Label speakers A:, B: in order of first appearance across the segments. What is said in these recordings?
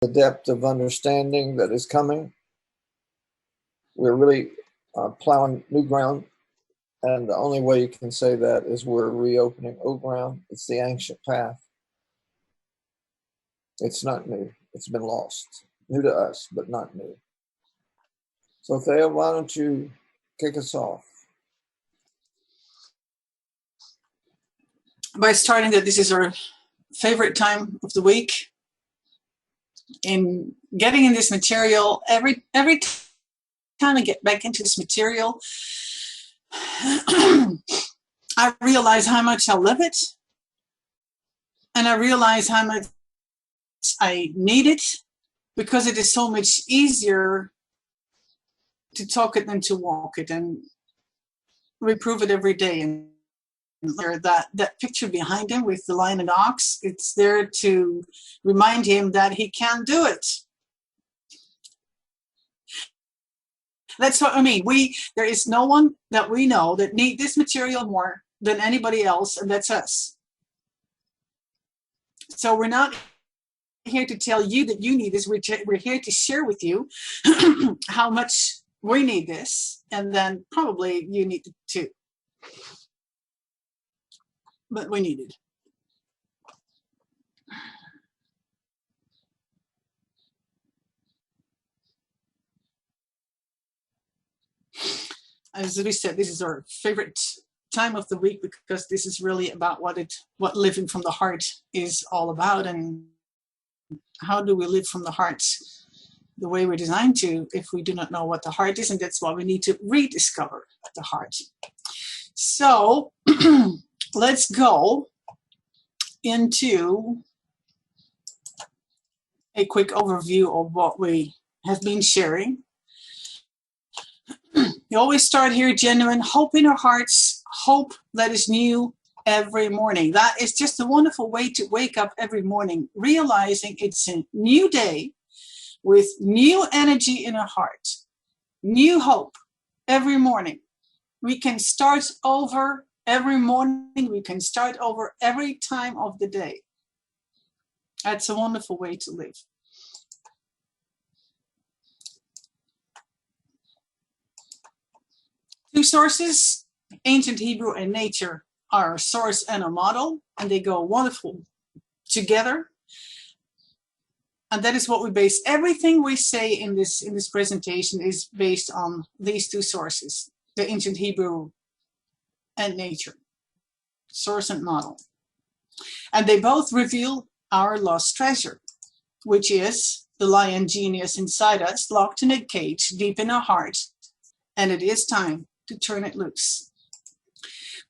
A: the depth of understanding that is coming. We're really plowing new ground, and the only way you can say that is we're reopening old ground. It's the ancient path. It's not new. It's been lost. New to us, but not new. So Thea, why don't you kick us off?
B: By starting that this is our favorite time of the week. In getting in this material, every time I get back into this material, I realize how much I love it, and I realize how much I need it, because it is so much easier to talk it than to walk it, and we prove it every day. And that picture behind him with the lion and the ox, it's there to remind him that he can do it. That's what I mean. There is no one that we know that need this material more than anybody else, and that's us. So we're not here to tell you that you need this. We're here to share with you how much we need this, and then probably you need it too. But we need it. As we said, this is our favorite time of the week, because this is really about what living from the heart is all about, and how do we live from the heart the way we're designed to if we do not know what the heart is, and that's why we need to rediscover the heart. So let's go into a quick overview of what we have been sharing. We always start here, genuine hope in our hearts, hope that is new every morning. That is just a wonderful way to wake up every morning, realizing it's a new day with new energy in our heart, new hope every morning. We can start over every morning. We can start over every time of the day. That's a wonderful way to live. Two sources, ancient Hebrew and nature, are a source and a model, and they go wonderful together. And that is what we base everything we say in this presentation is based on these two sources, the ancient Hebrew and nature, source and model. And they both reveal our lost treasure, which is the lion genius inside us, locked in a cage deep in our heart, and it is time to turn it loose.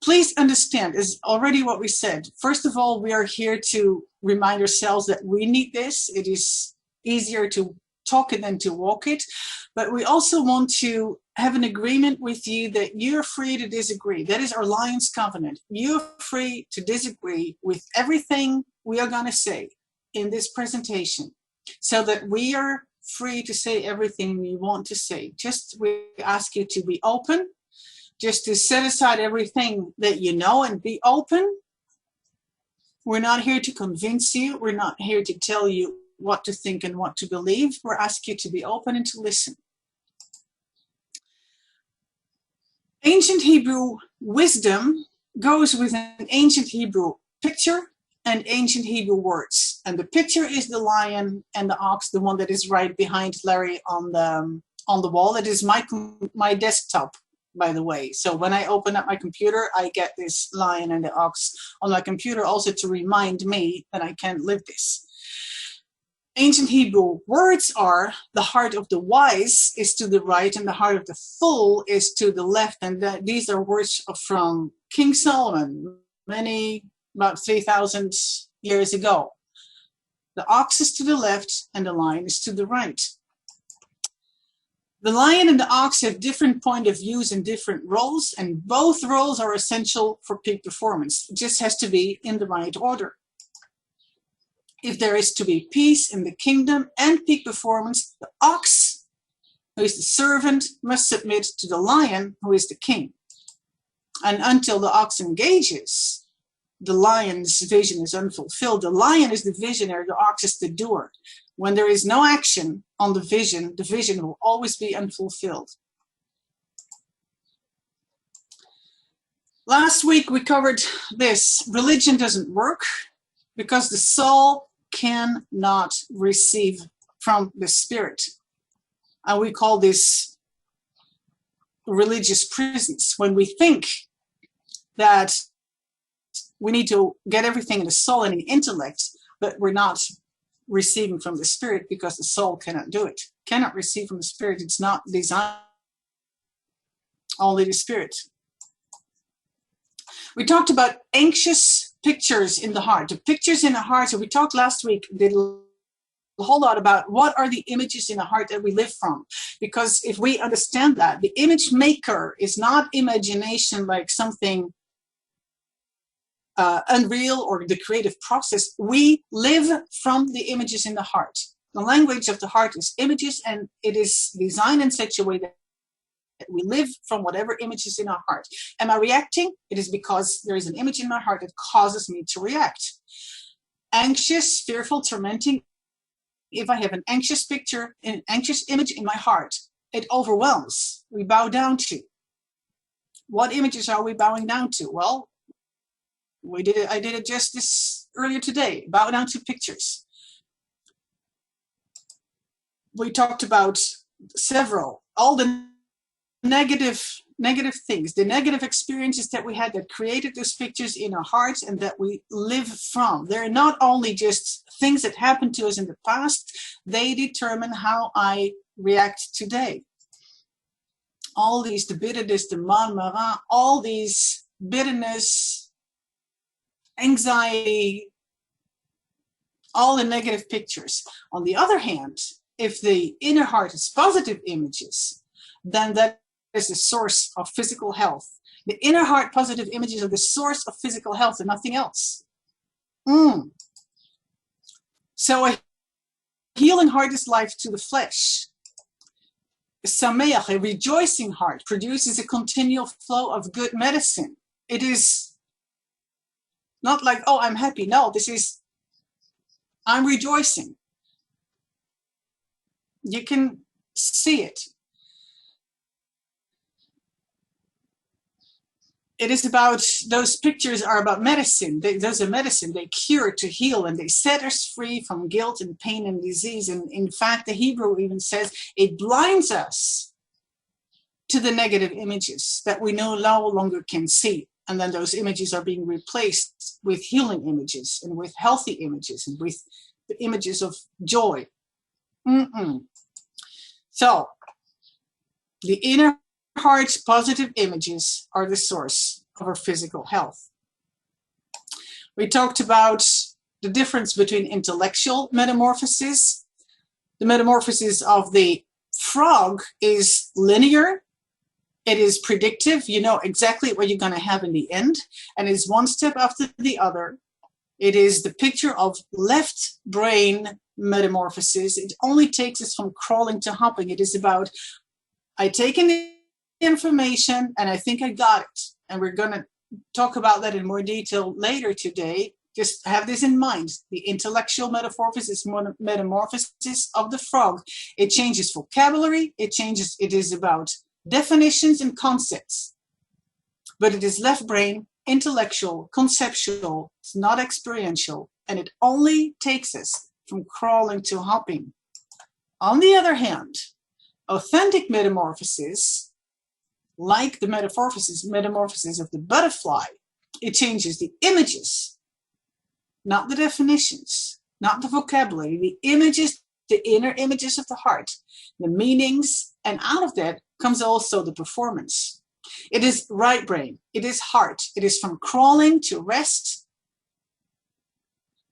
B: Please understand, is already what we said. First of all, we are here to remind ourselves that we need this. It is easier to talk it than to walk it. But we also want to have an agreement with you that you're free to disagree. That is our Lion's Covenant. You're free to disagree with everything we are going to say in this presentation, so that we are free to say everything we want to say. Just we ask you to be open, just to set aside everything that you know and be open. We're not here to convince you. We're not here to tell you what to think and what to believe. We're asking you to be open and to listen. Ancient Hebrew wisdom goes with an ancient Hebrew picture and ancient Hebrew words. And the picture is the lion and the ox, the one that is right behind Larry on the wall. It is my desktop, by the way. So when I open up my computer, I get this lion and the ox on my computer, also to remind me that I can't live this. Ancient Hebrew words are: the heart of the wise is to the right and the heart of the fool is to the left. And these are words from King Solomon, about 3,000 years ago. The ox is to the left and the lion is to the right. The lion and the ox have different point of views and different roles, and both roles are essential for peak performance. It just has to be in the right order. If there is to be peace in the kingdom and peak performance, the ox, who is the servant, must submit to the lion, who is the king. And until the ox engages, the lion's vision is unfulfilled. The lion is the visionary, the ox is the doer. When there is no action on the vision will always be unfulfilled. Last week we covered this. Religion doesn't work because the soul cannot receive from the spirit. And we call this religious prisons. When we think that we need to get everything in the soul and the intellect, but we're not receiving from the spirit because the soul cannot do it. Cannot receive from the spirit. It's not designed. Only the spirit. We talked about anxious pictures in the heart. The pictures in the heart, so we talked last week, did a whole lot about what are the images in the heart that we live from. Because if we understand that, the image maker is not imagination like something unreal or the creative process. We live from the images in the heart. The language of the heart is images, and it is designed in such a way that we live from whatever image is in our heart. Am I reacting? It is because there is an image in my heart that causes me to react. Anxious, fearful, tormenting. If I have an anxious picture, an anxious image in my heart, it overwhelms. We bow down to. What images are we bowing down to? Well, I did it just this earlier today. Bow down to pictures. We talked about all the negative things, the negative experiences that we had that created those pictures in our hearts and that we live from. They're not only just things that happened to us in the past, they determine how I react today. All these, the bitterness, the man, all these bitterness, anxiety, all the negative pictures. On the other hand, if the inner heart is positive images, then that is the source of physical health. The inner heart positive images are the source of physical health and nothing else. So a healing heart is life to the flesh. Sameach, a rejoicing heart, produces a continual flow of good medicine. It is not like, oh, I'm happy. No, this is, I'm rejoicing. You can see it. It is about, those pictures are about medicine. Those are medicine. They cure, to heal, and they set us free from guilt and pain and disease. And in fact, the Hebrew even says it blinds us to the negative images that we no longer can see. And then those images are being replaced with healing images and with healthy images and with the images of joy. So the inner heart's positive images are the source of our physical health. We talked about the difference between intellectual metamorphosis. The metamorphosis of the frog is linear. It is predictive. You know exactly what you're going to have in the end. And it's one step after the other. It is the picture of left brain metamorphosis. It only takes us from crawling to hopping. It is about, I take in the information and I think I got it. And we're going to talk about that in more detail later today. Just have this in mind. The intellectual metamorphosis of the frog. It changes vocabulary. It is about definitions and concepts. But it is left brain, intellectual, conceptual. It's not experiential. And it only takes us from crawling to hopping. On the other hand, authentic metamorphosis, like the metamorphosis of the butterfly, it changes the images, not the definitions, not the vocabulary, the images, the inner images of the heart, the meanings, and out of that comes also the performance. It is right brain, it is heart, it is from crawling to rest,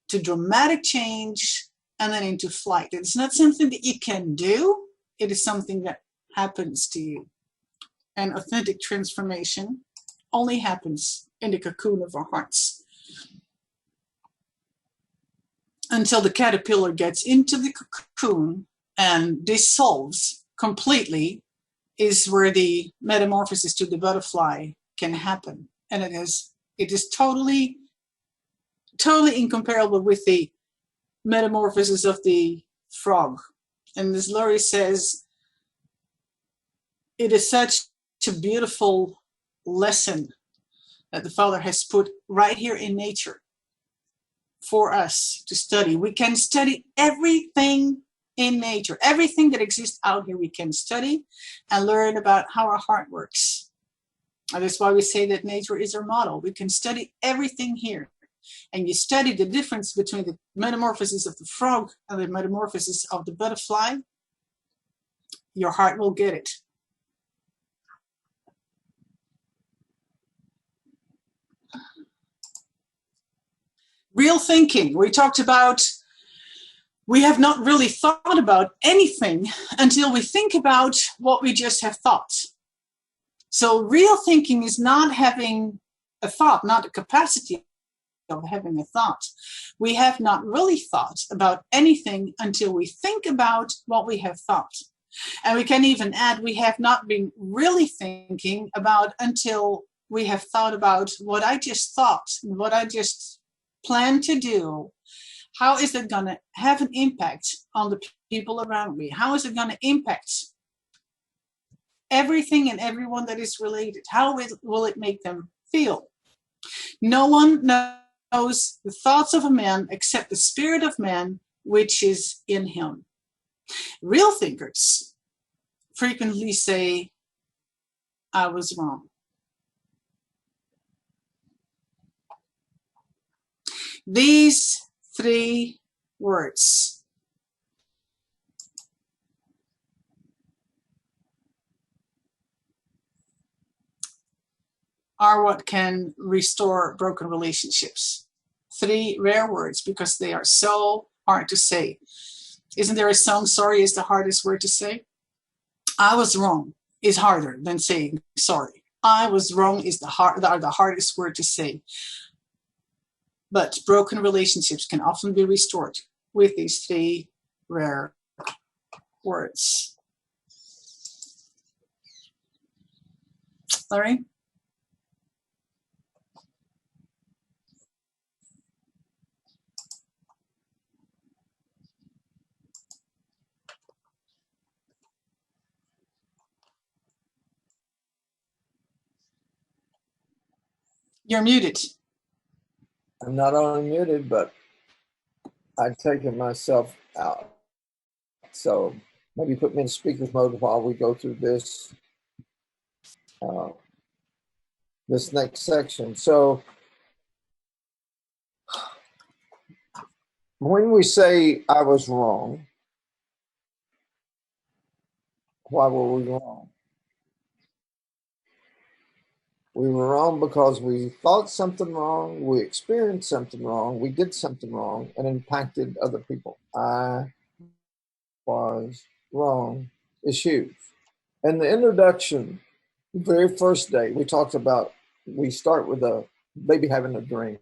B: to dramatic change, and then into flight. It's not something that you can do, it is something that happens to you. And authentic transformation only happens in the cocoon of our hearts. Until the caterpillar gets into the cocoon and dissolves completely is where the metamorphosis to the butterfly can happen. And it is totally incomparable with the metamorphosis of the frog. And Ms. Laurie says, it is such a beautiful lesson that the Father has put right here in nature for us to study. We can study everything in nature, everything that exists out here we can study and learn about how our heart works. And that's why we say that nature is our model. We can study everything here. And you study the difference between the metamorphosis of the frog and the metamorphosis of the butterfly, your heart will get it. Real thinking. We talked about we have not really thought about anything until we think about what we just have thought. So real thinking is not having a thought, not the capacity of having a thought. We have not really thought about anything until we think about what we have thought. And we can even add, we have not been really thinking about until we have thought about what I just thought, what I just planned to do. How is it going to have an impact on the people around me? How is it going to impact everything and everyone that is related? How will it make them feel? No one knows the thoughts of a man except the spirit of man, which is in him. Real thinkers frequently say, I was wrong. These three words are what can restore broken relationships. Three rare words because they are so hard to say. Isn't there a song, sorry is the hardest word to say? I was wrong is harder than saying sorry. I was wrong is the hardest word to say. But broken relationships can often be restored with these three rare words. Larry? You're muted.
A: I'm not only muted, but I've taken myself out. So maybe put me in speakers mode while we go through this this next section. So when we say I was wrong, why were we wrong? We were wrong because we thought something wrong, we experienced something wrong, we did something wrong, and impacted other people. I was wrong is huge. In the introduction, the very first day, we talked about, we start with a baby having a dream.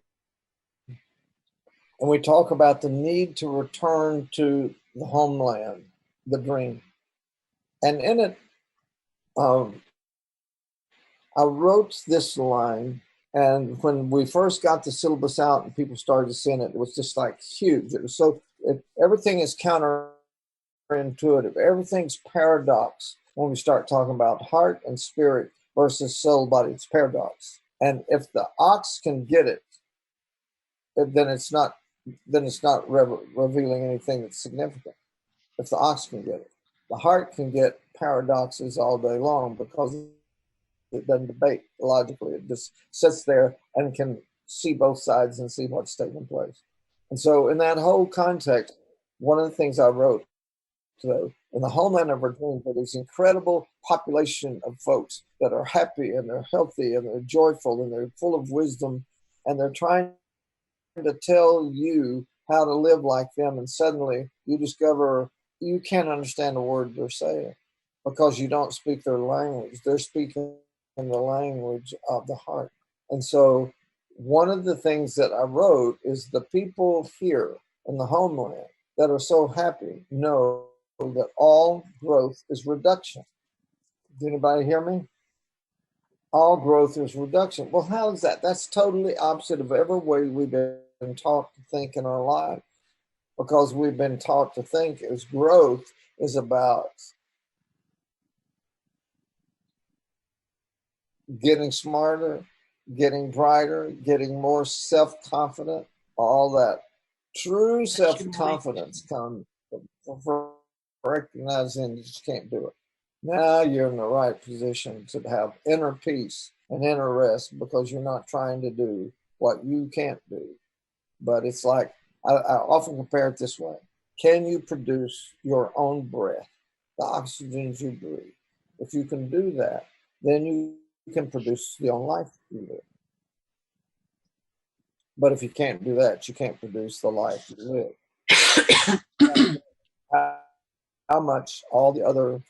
A: And we talk about the need to return to the homeland, the dream. And in it, I wrote this line, and when we first got the syllabus out and people started seeing it, it was just like huge. It was so, everything is counterintuitive. Everything's paradox when we start talking about heart and spirit versus soul, body. It's paradox. And if the ox can get it, then it's not revealing anything that's significant. If the ox can get it, the heart can get paradoxes all day long because it doesn't debate logically. It just sits there and can see both sides and see what's taking place. And so in that whole context, one of the things I wrote, so in the homeland of our dreams, there is incredible population of folks that are happy and they're healthy and they're joyful and they're full of wisdom and they're trying to tell you how to live like them, and suddenly you discover you can't understand a word they're saying because you don't speak their language. They're speaking in the language of the heart. And so one of the things that I wrote is the people here in the homeland that are so happy know that all growth is reduction. Did anybody hear me? All growth is reduction. Well, how is that? That's totally opposite of every way we've been taught to think in our lives. because we've been taught to think as growth is about getting smarter, getting brighter, getting more self-confident, all that. True self-confidence comes from recognizing you just can't do it. Now you're in the right position to have inner peace and inner rest because you're not trying to do what you can't do. But it's like, I often compare it this way. Can you produce your own breath, the oxygen you breathe? If you can do that, then you can produce the own life you live. But if you can't do that, you can't produce the life you live. How much all the other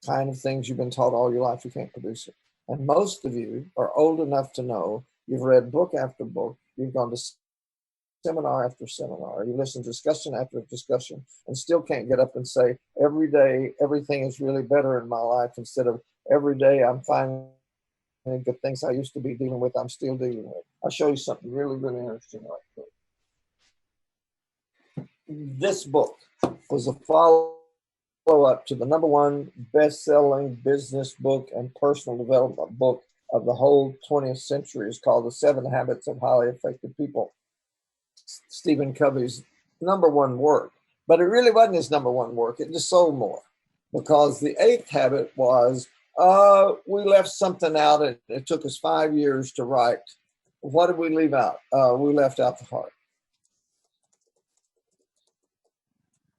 A: kind of things you've been taught all your life, you can't produce it. And most of you are old enough to know you've read book after book, you've gone to seminar after seminar, you listen to discussion after discussion, and still can't get up and say, every day, everything is really better in my life, instead of every day I'm finding the things I used to be dealing with, I'm still dealing with. I'll show you something really, really interesting right here. This book was a follow-up to the #1 best-selling business book and personal development book of the whole 20th century. It's called The 7 Habits of Highly Effective People. Stephen Covey's #1 work. But it really wasn't his #1 work. It just sold more. Because the 8th habit was, we left something out. It took us 5 years to write. What did we leave out? We left out the heart.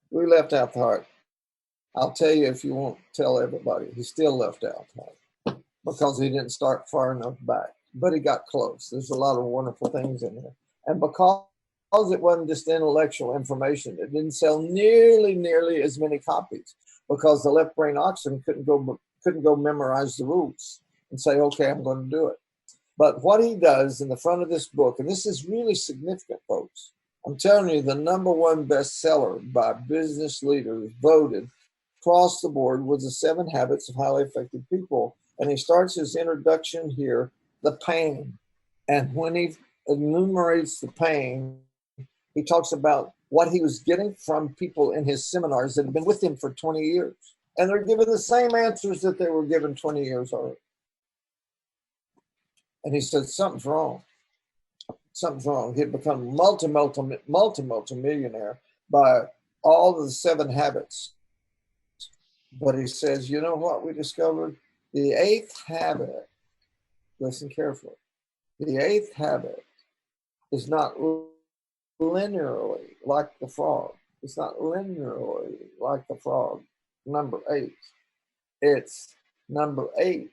A: We left out the heart. I'll tell you, if you won't tell everybody, he still left out the heart because he didn't start far enough back, but he got close. There's a lot of wonderful things in there. And because it wasn't just intellectual information, it didn't sell nearly as many copies because the left brain oxen couldn't go memorize the rules and say, okay, I'm going to do it. But what he does in the front of this book, and this is really significant, folks, I'm telling you, the #1 bestseller by business leaders voted across the board was The 7 Habits of Highly Effective People. And he starts his introduction here, the pain. And when he enumerates the pain, he talks about what he was getting from people in his seminars that had been with him for 20 years. And they're given the same answers that they were given 20 years already. And he said, something's wrong. Something's wrong. He'd become multi-millionaire by all of the 7 habits. But he says, you know what we discovered? The 8th habit, listen carefully, the 8th habit is not linearly like the frog. It's not linearly like the frog. #8. It's #8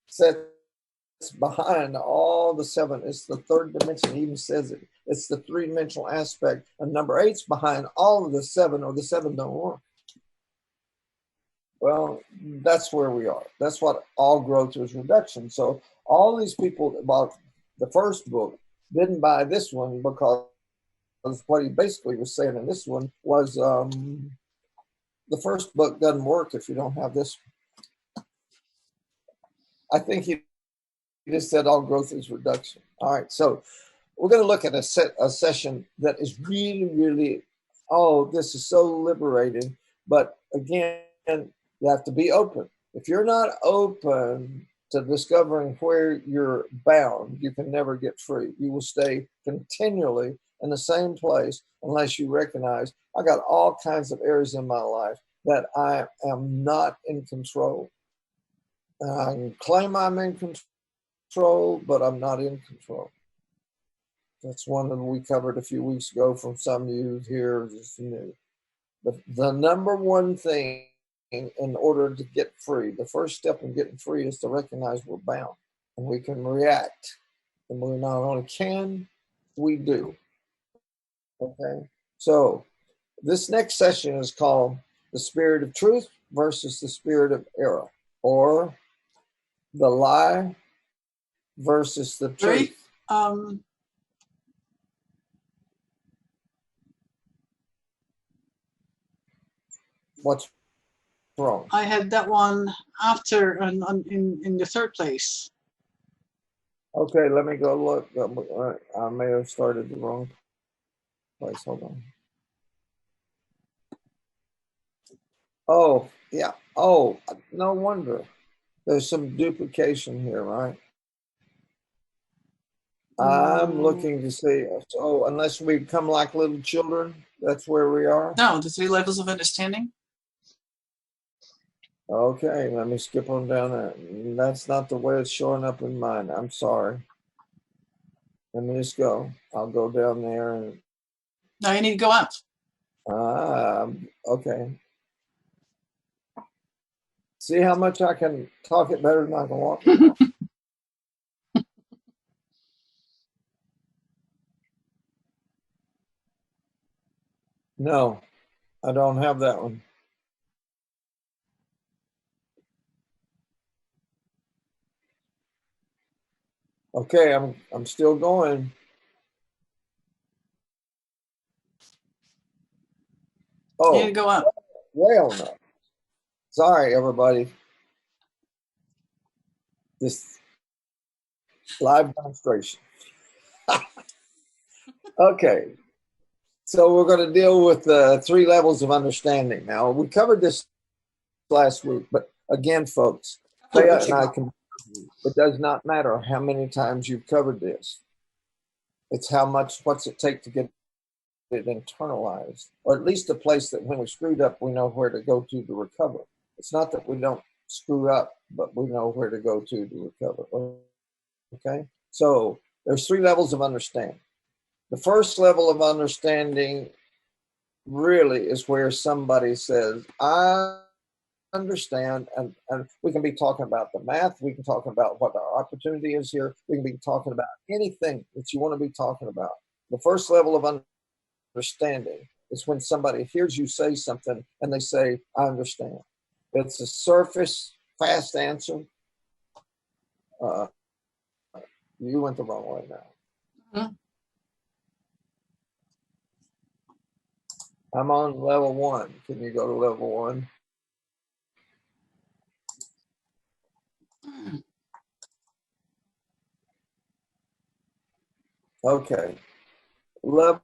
A: sets behind all the 7. It's the 3rd dimension. He even says it. It's the 3-dimensional aspect. And #8's behind all of the 7, or the 7 don't work. Well, that's where we are. That's what all growth is, reduction. So all these people that bought the first book didn't buy this one because what he basically was saying in this one was the first book doesn't work if you don't have this one. I think he just said all growth is reduction. All right, so we're going to look at a session that is really, oh, this is so liberating. But again, you have to be open. If you're not open to discovering where you're bound, you can never get free. You will stay continually in the same place unless you recognize, I got all kinds of areas in my life that I am not in control. I can claim I'm in control, but I'm not in control. That's one that we covered a few weeks ago from some of you here just new. But the #1 thing in order to get free, the first step in getting free is to recognize we're bound and we can react. And we not only can, we do. Okay, so this next session is called The Spirit of Truth versus the Spirit of Error, or the lie versus the truth. What's wrong?
B: I had that one after in the 3rd place.
A: Okay, let me go look. I may have started the wrong place. Hold on. Oh, yeah. Oh, no wonder. There's some duplication here, right? I'm
B: Mm,
A: looking to see. So, unless we become like little children, that's where we are.
B: no, the three levels of understanding.
A: Okay, let me skip on down there. That's not the way it's showing up in mine. I'm sorry. Let me just go. I'll go down there and
B: Now you need to go up.
A: okay. See how much I can talk it better than I can walk it. No, I don't have that one. Okay, I'm still going.
B: You need to
A: Oh,
B: go up.
A: well, no. Sorry, everybody. This live demonstration. Okay, so we're going to deal with the three levels of understanding. Now, we covered this last week, but again, folks,
B: A couple of
A: Thea
B: weeks
A: and I
B: ago.
A: can. It does not matter how many times you've covered this. It's what's it take to get it internalized, or at least a place that when we screwed up, we know where to go to recover. It's not that we don't screw up, but we know where to go to recover. Okay, so there's three levels of understanding. The first level of understanding really is where somebody says, I understand, and we can be talking about the math, we can talk about what our opportunity is here, we can be talking about anything that you want to be talking about. The first level of understanding is when somebody hears you say something and they say, I understand. It's a surface, fast answer. Uh, you went the wrong way now.
B: Mhm.
A: I'm on level one. Can you go to level one? Okay. Level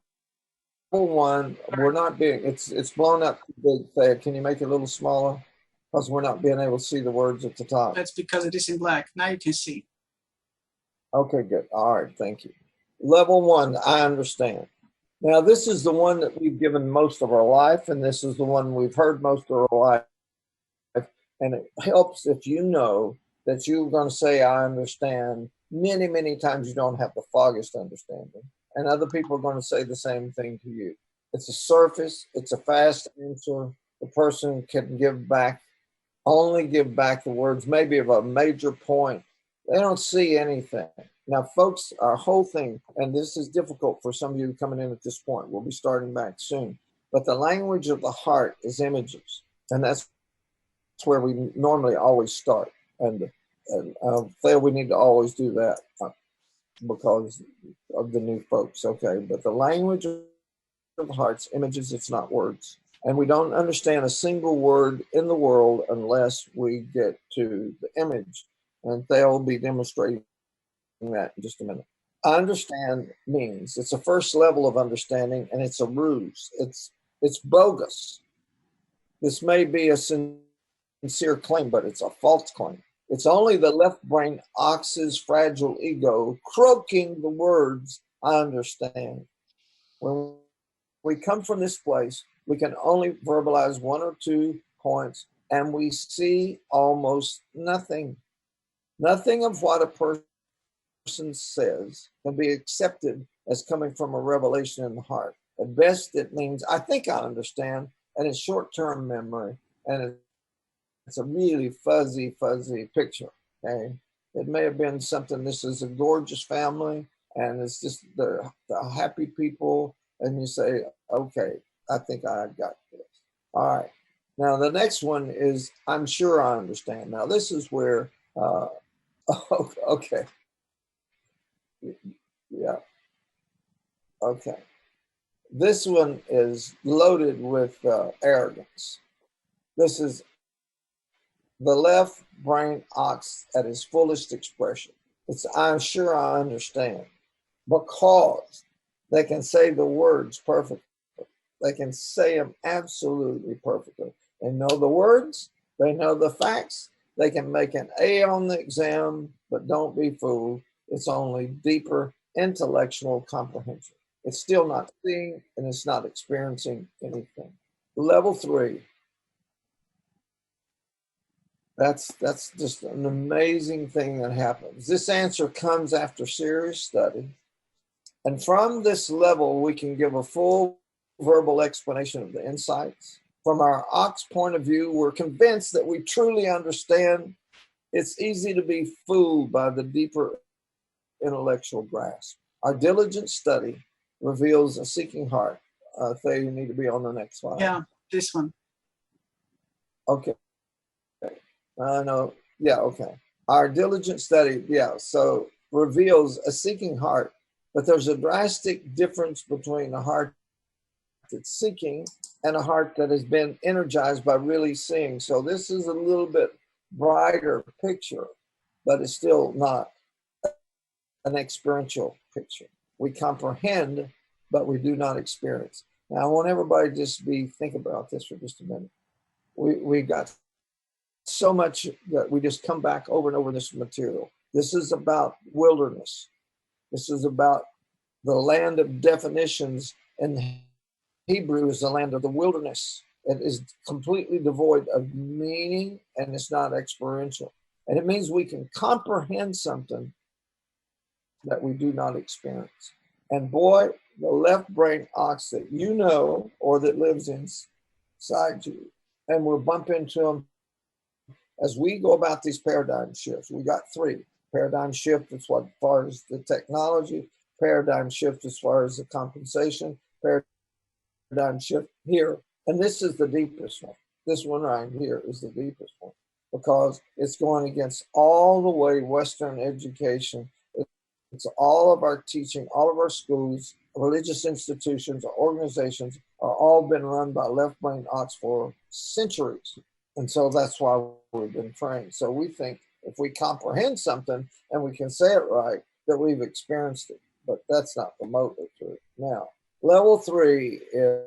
A: one, we're not being, it's blown up too big, Thad. Can you make it a little smaller? Because we're not being able to see the words at the top.
B: That's because it is in black. Now you can see.
A: Okay, good. All right, thank you. Level one, I understand. Now, this is the one that we've given most of our life, and this is the one we've heard most of our life. And it helps if you know that you're going to say, I understand. Many, many times you don't have the foggiest understanding. And other people are going to say the same thing to you. It's a surface, it's a fast answer. The person can only give back the words, maybe of a major point. They don't see anything. Now, folks, our whole thing, and this is difficult for some of you coming in at this point, we'll be starting back soon, but the language of the heart is images. And that's where we normally always start. And Phil, we need to always do that because of the new folks. Okay, but the language of the heart's images, it's not words. And we don't understand a single word in the world unless we get to the image. And they'll be demonstrating that in just a minute. Understand means it's a first level of understanding, and it's a ruse. It's bogus. This may be a sincere claim, but it's a false claim. It's only the left brain ox's fragile ego croaking the words, I understand. When we come from this place, we can only verbalize one or two points, and we see almost nothing. Nothing of what a person says can be accepted as coming from a revelation in the heart. At best, it means, I think I understand, and it's short term memory, and it's a really fuzzy picture. Okay. It may have been something. This is a gorgeous family, and it's just the happy people. And you say, okay, I think I got this. All right. Now, the next one is, I'm sure I understand. Now, this is where, okay. Yeah. Okay. This one is loaded with arrogance. This is the left brain ox at its fullest expression. It's, I'm sure I understand, because they can say the words perfectly. They can say them absolutely perfectly. They know the words, they know the facts, they can make an A on the exam, but don't be fooled. It's only deeper intellectual comprehension. It's still not seeing and it's not experiencing anything. Level 3, that's just an amazing thing that happens. This answer comes after serious study. And from this level, we can give a full verbal explanation of the insights. From our Ox point of view, we're convinced that we truly understand. It's easy to be fooled by the deeper intellectual grasp. Our diligent study reveals a seeking heart. Faye, you need to be on the next slide.
B: Yeah, this one.
A: Okay. No. Yeah, okay. Our diligent study, so reveals a seeking heart, but there's a drastic difference between a heart that's seeking and a heart that has been energized by really seeing. So this is a little bit brighter picture, but it's still not an experiential picture. We comprehend, but we do not experience. Now, I want everybody to just think about this for just a minute. We got so much that we just come back over and over this material. This is about wilderness. This is about the land of definitions, and Hebrew is the land of the wilderness. It is completely devoid of meaning and it's not experiential. And it means we can comprehend something that we do not experience. And boy, the left brain ox that you know or that lives inside you, and we'll bump into them as we go about these paradigm shifts. We got 3. Paradigm shift as far as the technology, paradigm shift as far as the compensation, paradigm shift here. And this is the deepest one. This one right here is the deepest one because it's going against all the way Western education. It's all of our teaching, all of our schools, religious institutions, organizations are all been run by left brain ox for centuries. And so that's why we've been trained. So we think if we comprehend something and we can say it right, that we've experienced it. But that's not the motive to it. Now, level 3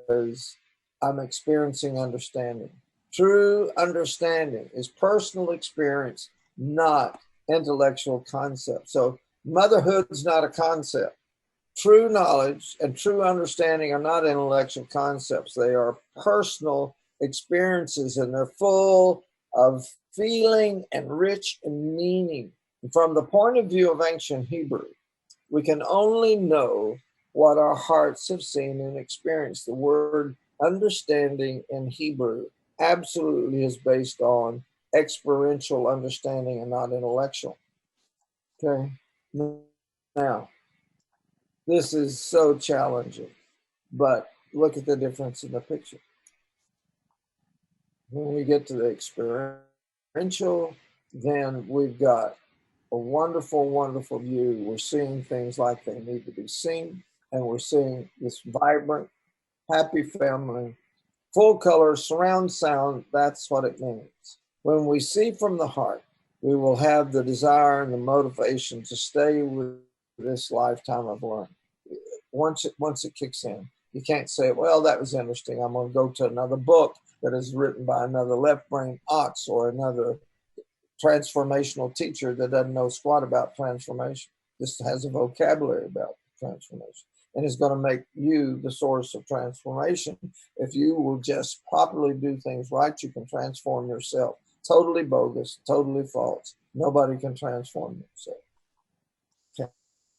A: is I'm experiencing understanding. True understanding is personal experience, not intellectual concept. So motherhood's not a concept. True knowledge and true understanding are not intellectual concepts. They are personal experiences, and they're full of feeling and rich in meaning. From the point of view of ancient Hebrew, we can only know what our hearts have seen and experienced. The word understanding in Hebrew absolutely is based on experiential understanding and not intellectual. Okay. Now, this is so challenging, but look at the difference in the picture. When we get to the experiential, then we've got a wonderful, wonderful view. We're seeing things like they need to be seen, and we're seeing this vibrant, happy family, full color, surround sound. That's what it means. When we see from the heart, we will have the desire and the motivation to stay with this lifetime of learning. Once it kicks in, you can't say, well, that was interesting. I'm going to go to another book that is written by another left brain ox or another transformational teacher that doesn't know squat about transformation. This has a vocabulary about transformation and is going to make you the source of transformation. If you will just properly do things right, you can transform yourself. Totally bogus, totally false. Nobody can transform themselves.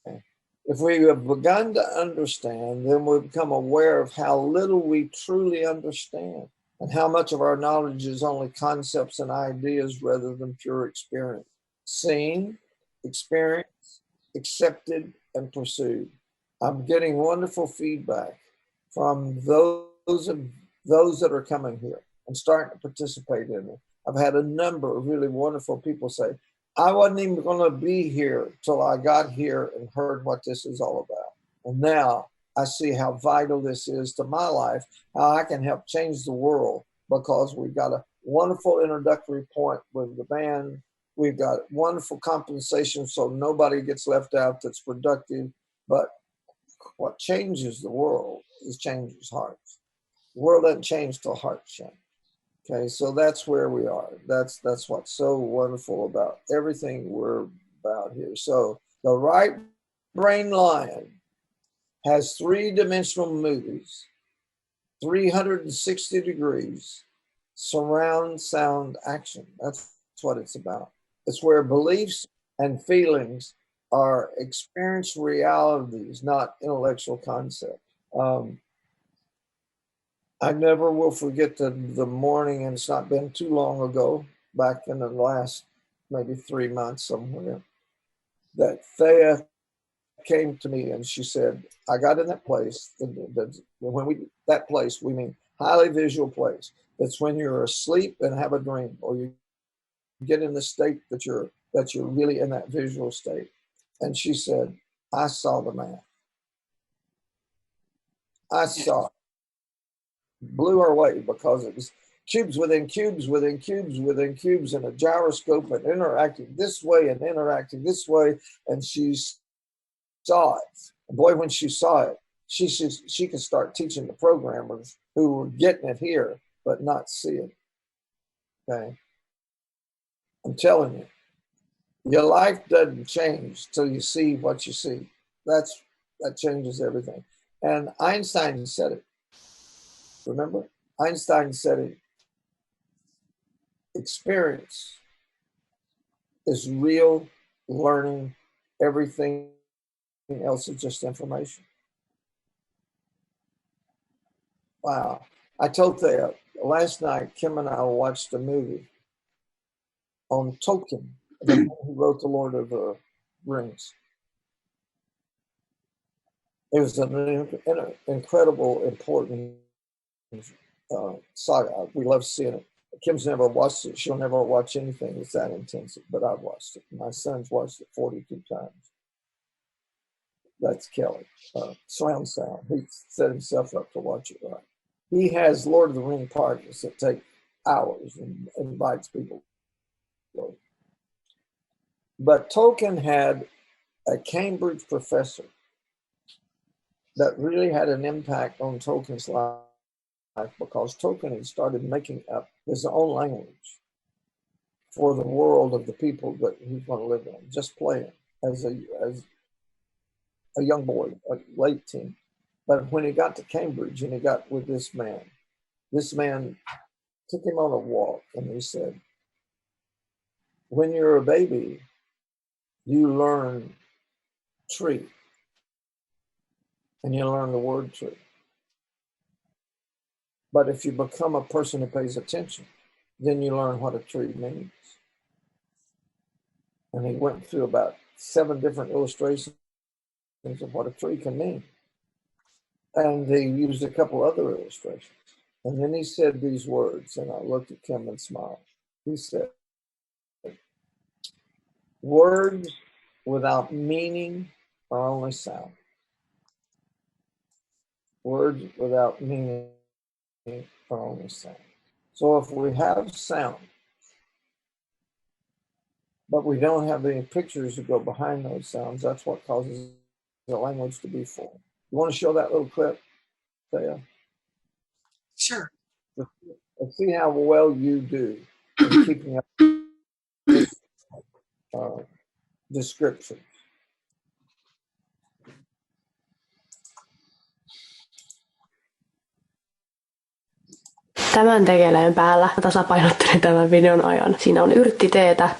A: Okay. If we have begun to understand, then we become aware of how little we truly understand and how much of our knowledge is only concepts and ideas rather than pure experience. Seen, experienced, accepted, and pursued. I'm getting wonderful feedback from those that are coming here and starting to participate in it. I've had a number of really wonderful people say, I wasn't even going to be here till I got here and heard what this is all about. And now I see how vital this is to my life, how I can help change the world because we've got a wonderful introductory point with the band. We've got wonderful compensation so nobody gets left out that's productive. But what changes the world is changes hearts. The world doesn't change till hearts change. Okay, so that's where we are. That's what's so wonderful about everything we're about here. So the right brain lion has three-dimensional movies, 360 degrees, surround sound action. That's what it's about. It's where beliefs and feelings are experienced realities, not intellectual concepts. I never will forget the morning, and it's not been too long ago, back in the last maybe 3 months somewhere, that Thea came to me and she said, I got in that place. That place, we mean highly visual place. That's when you're asleep and have a dream, or you get in the state that you're really in that visual state. And she said, I saw the math. I saw it. Blew her away because it was cubes within cubes within cubes within cubes and a gyroscope and interacting this way and interacting this way. And she saw it. And boy, when she saw it, she could start teaching the programmers who were getting it here but not see it. Okay, I'm telling you, your life doesn't change till you see what you see. That changes everything. And Einstein said it. Remember? Einstein said it. Experience is real learning. Everything else is just information. Wow. I told Thea, last night, Kim and I watched a movie on Tolkien, the man who wrote The Lord of the Rings. It was an incredible, important saga. We love seeing it. Kim's never watched it. She'll never watch anything that's that intensive, but I've watched it. My son's watched it 42 times. That's Kelly. Surround sound. He set himself up to watch it right. He has Lord of the Ring parties that take hours and invites people. But Tolkien had a Cambridge professor that really had an impact on Tolkien's life, because Tolkien had started making up his own language for the world of the people that he's going to live in, just playing as a young boy, a late teen. But when he got to Cambridge and he got with this man took him on a walk and he said, when you're a baby, you learn tree and you learn the word tree. But if you become a person who pays attention, then you learn what a tree means. And he went through about 7 different illustrations of what a tree can mean. And they used a couple other illustrations. And then he said these words, and I looked at Kim and smiled. He said, words without meaning are only sound. Words without meaning are only sound. So if we have sound, but we don't have any pictures to go behind those sounds, that's what causes the language to be full. You want to show that little clip, Thea?
B: Sure.
A: Let's see how well you do in keeping up this description.
C: Tämän tekeleen päällä mä tasapainottelin tämän videon ajan. Siinä on yrttiteetä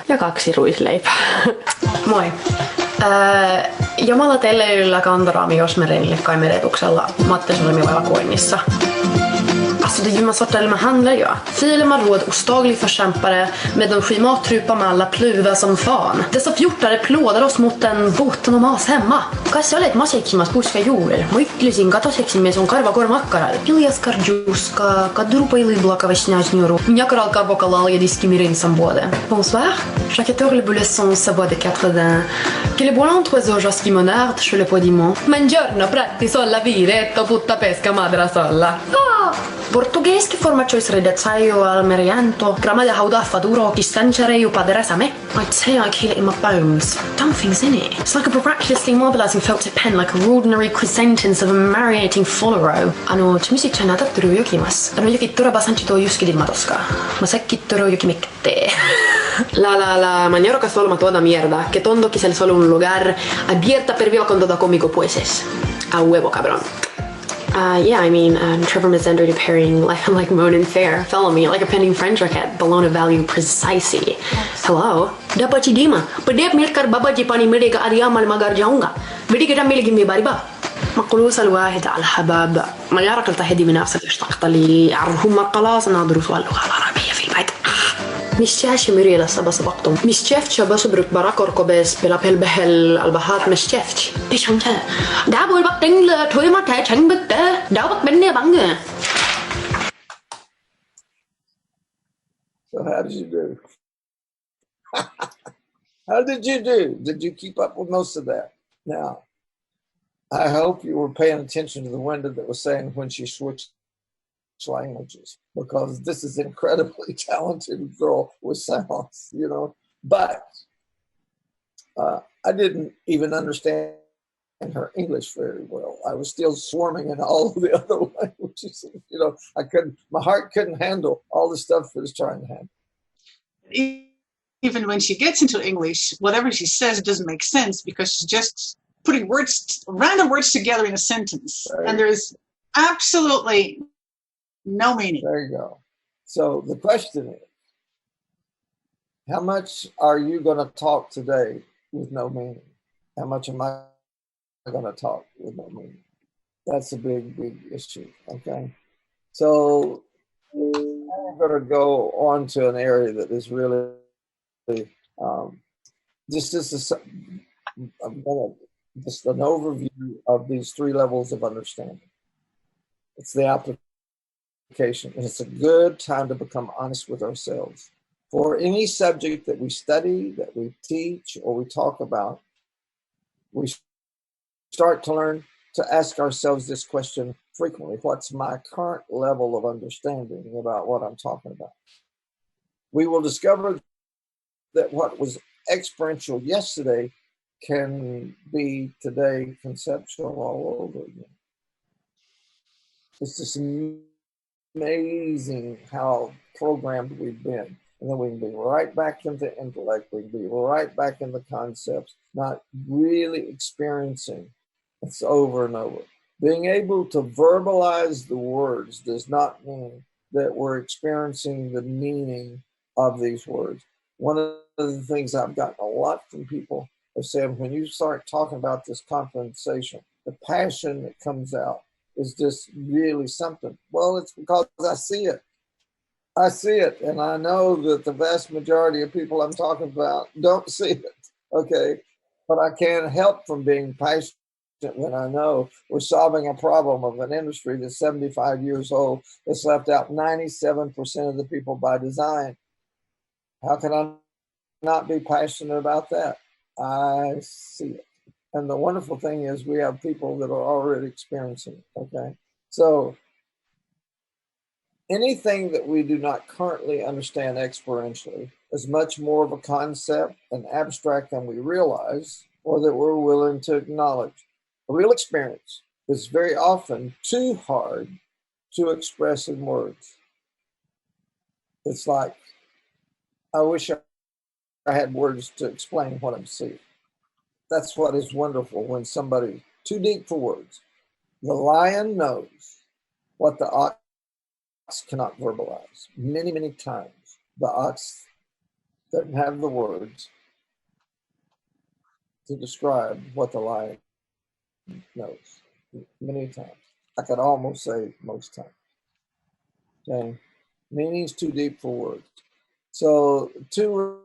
C: ja 2 ruisleipää. Moi! Jomalateleilyllä kantoraami Josmerille kaimeretuksella Mattesolmi-evakuoinnissa. Alltså det är ju en sorts där man handlar ju. Filen man råd ostaglig förkämpare med de skimattrupa med alla pluva som fan. Dessa fjortare plådar oss mot en boten och mas hemma. Kas sa olet maseksimas puska juurel? Mä ütlisin katoseksimme sun karvakormakkaral. Piljas karjuska, kadrupaili blakavesnajnjuru. Minjakral karvokalal ja diskimirin samboide. Bonsoir, j'accateur le boulesson savoie de 80. Che le buon oiseau skimonard, je le podiment. Mangiorno, pratti solla viretto, putta pesca madra solla. Ah! portoghese che formaggiois redezzaio al meriento, grammaia hauda duro, chistancere io paderesa me. I'd say I kill it in my bones. Dumb things in it. It's like a miraculously mobilizing felt tip pen, like a ordinary quiz sentence of a marinating follow-row. Chimisi chanata turu yokimasu. Yokitura basanchito yuskidilma toska. Masekituro yokimikte. La maniera que solo mató da mierda, que tondo quise solo un lugar abierta per viva con todo cómico pueses. A huevo, cabrón. Yeah, I mean, Trevor Mazender pairing like Moan and Fair. Follow me, like a pending French racket, Bologna value precisely. Hello? Dapat cidima, pedep milkar baba jipani mereka ariama magar jaunga. بدي كده ميلي جنبي باربا مقلوصة الواحد على الحباب ما يعرف التهدي من نفسك اشتقت لي عرهم مرقلاص نادرس اللغة العربية في البيت مش شاش مريلا سبقتم مش شفتش بس برك براكور كوبس بلا بهل البهات مش شفتش ايش انت دابو البطين لا توي ما تاي چنگ بت دابو بني بانگ.
A: So how did you do? How did you do? Did you keep up with most of that? Now, I hope you were paying attention to the window that was saying when she switched languages, because this is an incredibly talented girl with sounds, you know. But I didn't even understand her English very well. I was still swarming in all of the other languages. You know, my heart couldn't handle all the stuff it was trying to handle.
B: Even when she gets into English, whatever she says doesn't make sense because she's just putting random words together in a sentence. And there's absolutely no meaning.
A: There you go. So the question is, how much are you going to talk today with no meaning? How much am I going to talk with no meaning? That's a big, big issue. Okay. So I'm going to go on to an area that is really just an overview of these three levels of understanding. It's the application. And it's a good time to become honest with ourselves. For any subject that we study, that we teach, or we talk about, we start to learn to ask ourselves this question frequently. What's my current level of understanding about what I'm talking about? We will discover that what was experiential yesterday can be today conceptual all over again. It's just amazing how programmed we've been. And then we can be right back into intellect. We can be right back in the concepts, not really experiencing. It's over and over. Being able to verbalize the words does not mean that we're experiencing the meaning of these words. One of the things I've gotten a lot from people is saying, when you start talking about this conversation, the passion that comes out is just really something. Well, it's because I see it. I see it. And I know that the vast majority of people I'm talking about don't see it. Okay. But I can't help from being passionate when I know we're solving a problem of an industry that's 75 years old that's left out 97% of the people by design. How can I not be passionate about that? I see it. And the wonderful thing is we have people that are already experiencing it, okay? So anything that we do not currently understand experientially is much more of a concept and abstract than we realize or that we're willing to acknowledge. A real experience is very often too hard to express in words. It's like, I wish I had words to explain what I'm seeing. That's what is wonderful when somebody, too deep for words. The lion knows what the ox cannot verbalize. Many, many times, the ox doesn't have the words to describe what the lion knows. Many times. I could almost say most times. Okay? Meaning's too deep for words. So, two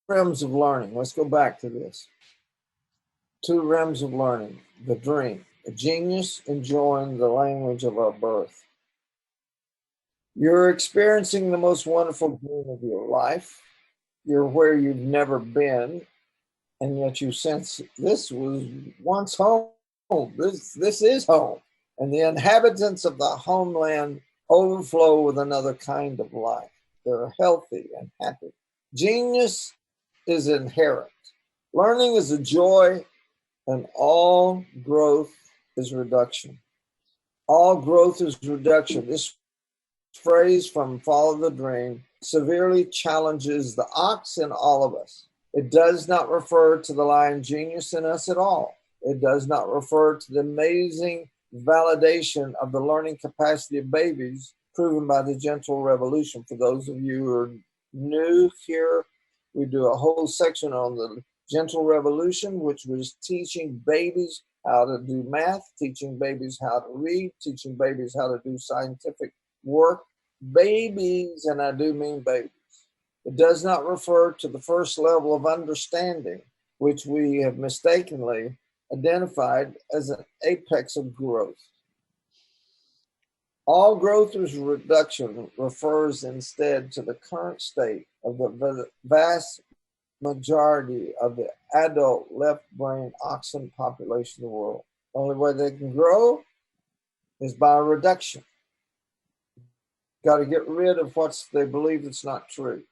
A: realms of learning. Let's go back to this. Two realms of learning. The dream. A genius enjoying the language of our birth. You're experiencing the most wonderful dream of your life. You're where you've never been, and yet you sense this was once home. This is home. And the inhabitants of the homeland overflow with another kind of life. They're healthy and happy. Genius is inherent. Learning is a joy, and all growth is reduction. All growth is reduction. This phrase from Follow the Dream severely challenges the ox in all of us. It does not refer to the lion genius in us at all. It does not refer to the amazing validation of the learning capacity of babies proven by the gentle revolution. For those of you who are new here, we do a whole section on the gentle revolution, which was teaching babies how to do math, teaching babies how to read, teaching babies how to do scientific work. Babies, and I do mean babies. It does not refer to the first level of understanding, which we have mistakenly identified as an apex of growth. All growth is reduction refers instead to the current state of the vast majority of the adult left brain oxen population of the world. The only way they can grow is by reduction. Got to get rid of what they believe that's not true.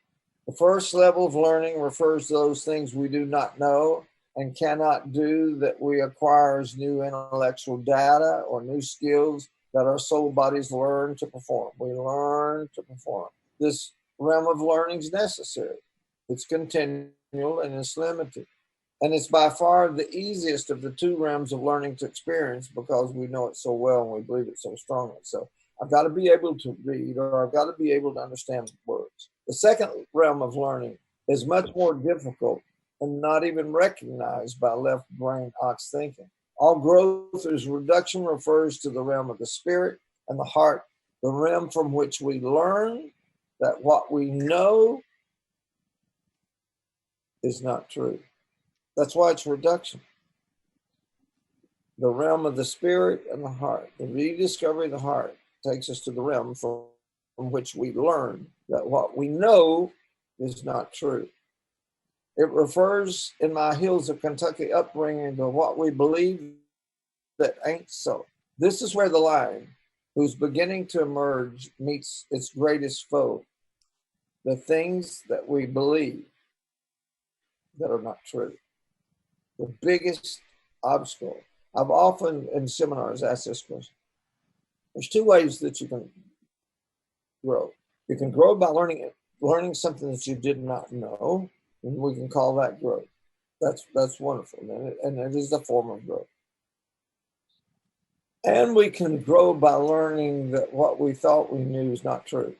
A: The first level of learning refers to those things we do not know and cannot do that we acquire as new intellectual data or new skills that our soul bodies learn to perform. We learn to perform. This realm of learning is necessary. It's continual and it's limited. And it's by far the easiest of the two realms of learning to experience because we know it so well and we believe it so strongly. So I've got to be able to read, or I've got to be able to understand words. The second realm of learning is much more difficult and not even recognized by left brain ox thinking. All growth is reduction refers to the realm of the spirit and the heart, the realm from which we learn that what we know is not true. That's why it's reduction. The realm of the spirit and the heart, the rediscovery of the heart takes us to the realm from which we learn that what we know is not true. It refers in my Hills of Kentucky upbringing to what we believe that ain't so. This is where the lion, who's beginning to emerge, meets its greatest foe, the things that we believe that are not true. The biggest obstacle. I've often in seminars asked this question. There's two ways that you can grow. You can grow by learning something that you did not know, and we can call that growth. That's wonderful, and it is a form of growth. And we can grow by learning that what we thought we knew is not true.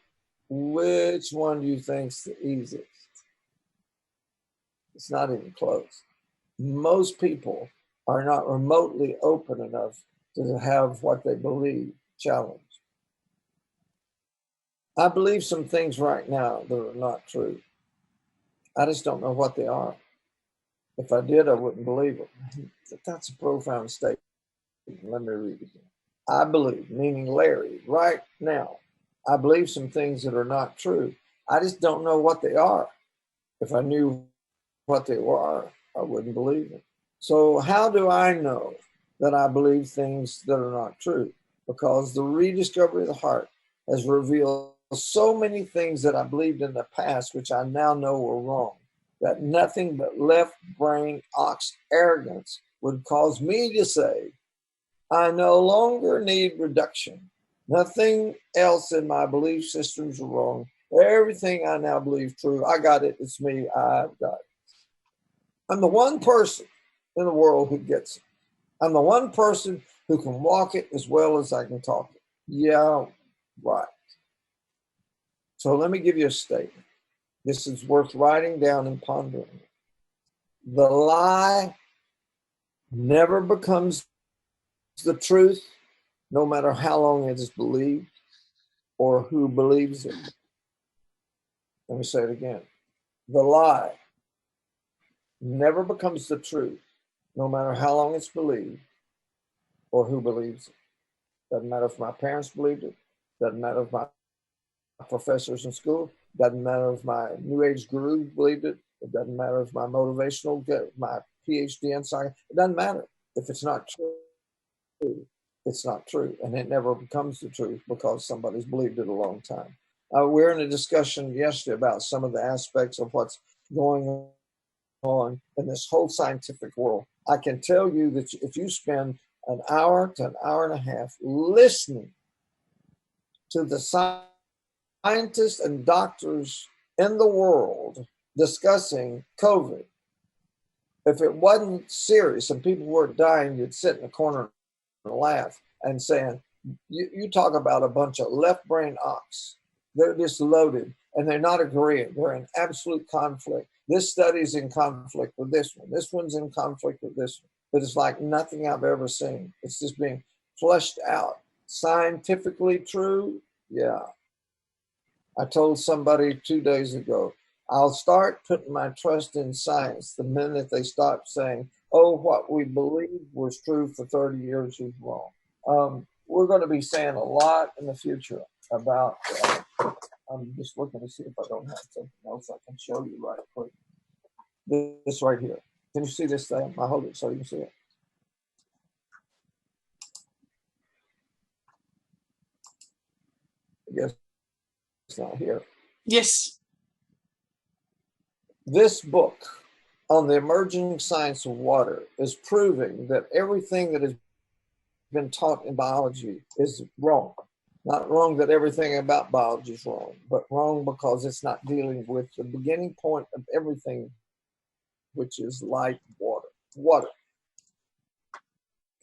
A: Which one do you think is the easiest? It's not even close. Most people are not remotely open enough to have what they believe challenged. I believe some things right now that are not true. I just don't know what they are. If I did, I wouldn't believe them. That's a profound statement. Let me read it again. I believe, meaning Larry, right now, I believe some things that are not true. I just don't know what they are. If I knew what they were, I wouldn't believe them. So how do I know that I believe things that are not true? Because the rediscovery of the heart has revealed so many things that I believed in the past, which I now know were wrong, that nothing but left brain ox arrogance would cause me to say, I no longer need reduction. Nothing else in my belief systems are wrong. Everything I now believe true. I got it. It's me. I've got it. I'm the one person in the world who gets it. I'm the one person who can walk it as well as I can talk it. Yeah, right. So let me give you a statement. This is worth writing down and pondering. The lie never becomes the truth, no matter how long it is believed or who believes it. Let me say it again. The lie never becomes the truth, no matter how long it's believed or who believes it. Doesn't matter if my parents believed it. Doesn't matter if my professors in school. Doesn't matter if my New Age guru believed it. It doesn't matter if my motivational, my PhD in science. It doesn't matter if it's not true. it's not true, and it never becomes the truth because somebody's believed it a long time. We're in a discussion yesterday about some of the aspects of what's going on in this whole scientific world. I can tell you that if you spend an hour to an hour and a half listening to the scientists and doctors in the world discussing COVID, if it wasn't serious and people weren't dying, you'd sit in the corner and laugh and saying, you talk about a bunch of left brain ox. They're just loaded and they're not agreeing. They're in absolute conflict. This study's in conflict with this one. This one's in conflict with this one. But it's like nothing I've ever seen. It's just being flushed out. Scientifically true? Yeah. I told somebody 2 days ago, I'll start putting my trust in science the minute they stop saying, oh, what we believed was true for 30 years is wrong. We're going to be saying a lot in the future about, I'm just looking to see if I don't have something else I can show you right quick. This right here. Can you see this thing? I hold it so you can see it. I guess it's not here.
B: Yes.
A: This book on the emerging science of water is proving that everything that has been taught in biology is wrong. Not wrong that everything about biology is wrong, but wrong because it's not dealing with the beginning point of everything, which is light, water. Water.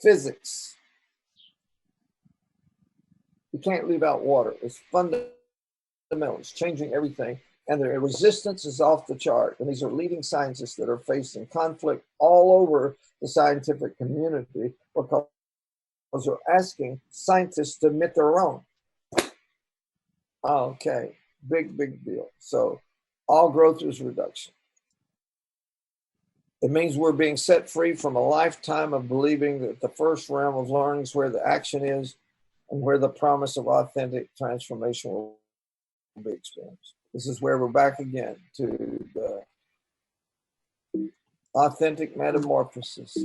A: Physics. You can't leave out water. It's fundamental. It's changing everything. And the resistance is off the chart. And these are leading scientists that are facing conflict all over the scientific community because they're asking scientists to admit they're wrong. Okay, big deal. So all growth is reduction. It means we're being set free from a lifetime of believing that the first realm of learning is where the action is and where the promise of authentic transformation will be experienced. This is where we're back again to the authentic metamorphosis.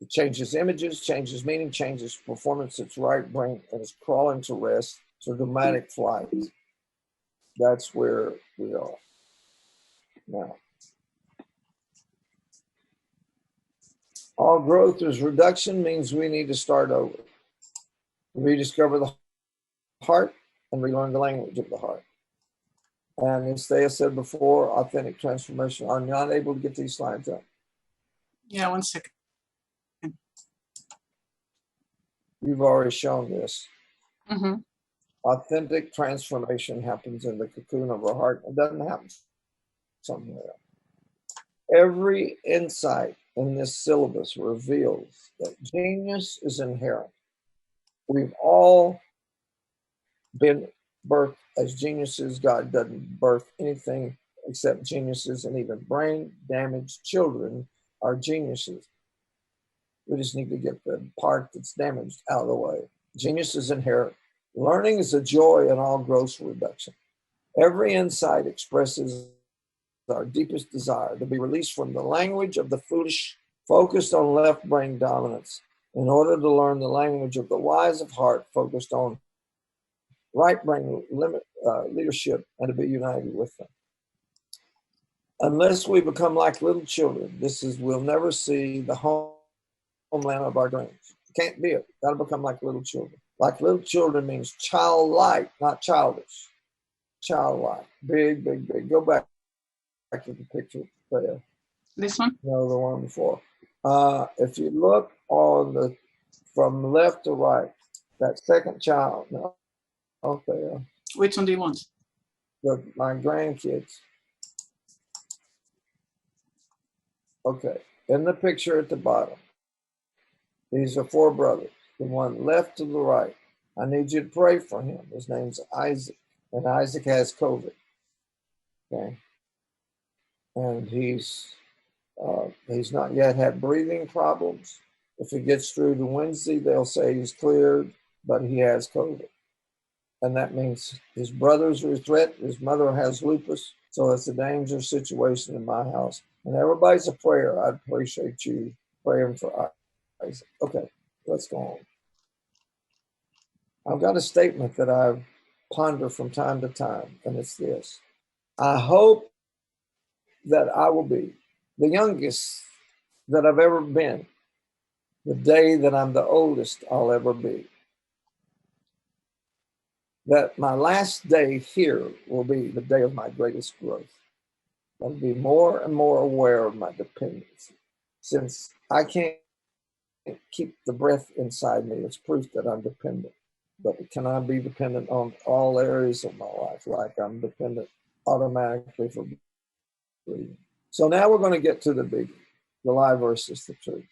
A: It changes images, changes meaning, changes performance. Its right brain and it's crawling to rest. It's a dramatic flight. That's where we are now. All growth is reduction means we need to start over. Rediscover the heart and relearn the language of the heart. And as Thea said before, authentic transformation. Are you not able to get these slides up?
B: Yeah, 1 second.
A: You've already shown this.
B: Mm-hmm.
A: Authentic transformation happens in the cocoon of our heart. It doesn't happen somewhere. Every insight in this syllabus reveals that genius is inherent. We've all been birthed as geniuses. God doesn't birth anything except geniuses, and even brain damaged children are geniuses. We just need to get the part that's damaged out of the way. Genius is inherent. Learning is a joy in all growth reduction. Every insight expresses our deepest desire to be released from the language of the foolish, focused on left brain dominance, in order to learn the language of the wise of heart, focused on right brain leadership, and to be united with them. Unless we become like little children, we'll never see the homeland of our dreams. Can't be it. Got to become like little children. Like little children means childlike, not childish. Childlike. Big. Go back to the picture there.
B: This one?
A: No, the one before. If you look on from left to right, that second child. No. Okay.
B: Which one do you want?
A: My grandkids. Okay. In the picture at the bottom, these are 4 brothers. The one left to the right. I need you to pray for him. His name's Isaac, and Isaac has COVID. Okay. And he's not yet had breathing problems. If it gets through to Wednesday, they'll say he's cleared, but he has COVID. And that means his brothers are a threat. His mother has lupus. So it's a dangerous situation in my house. And everybody's a prayer. I'd appreciate you praying for Okay, let's go on. I've got a statement that I ponder from time to time, and it's this. I hope that I will be the youngest that I've ever been the day that I'm the oldest I'll ever be. That my last day here will be the day of my greatest growth. I'll be more and more aware of my dependency. Since I can't keep the breath inside me, it's proof that I'm dependent. But can I be dependent on all areas of my life, like I'm dependent automatically for breathing? So now we're going to get to the biggie, the lie versus the truth.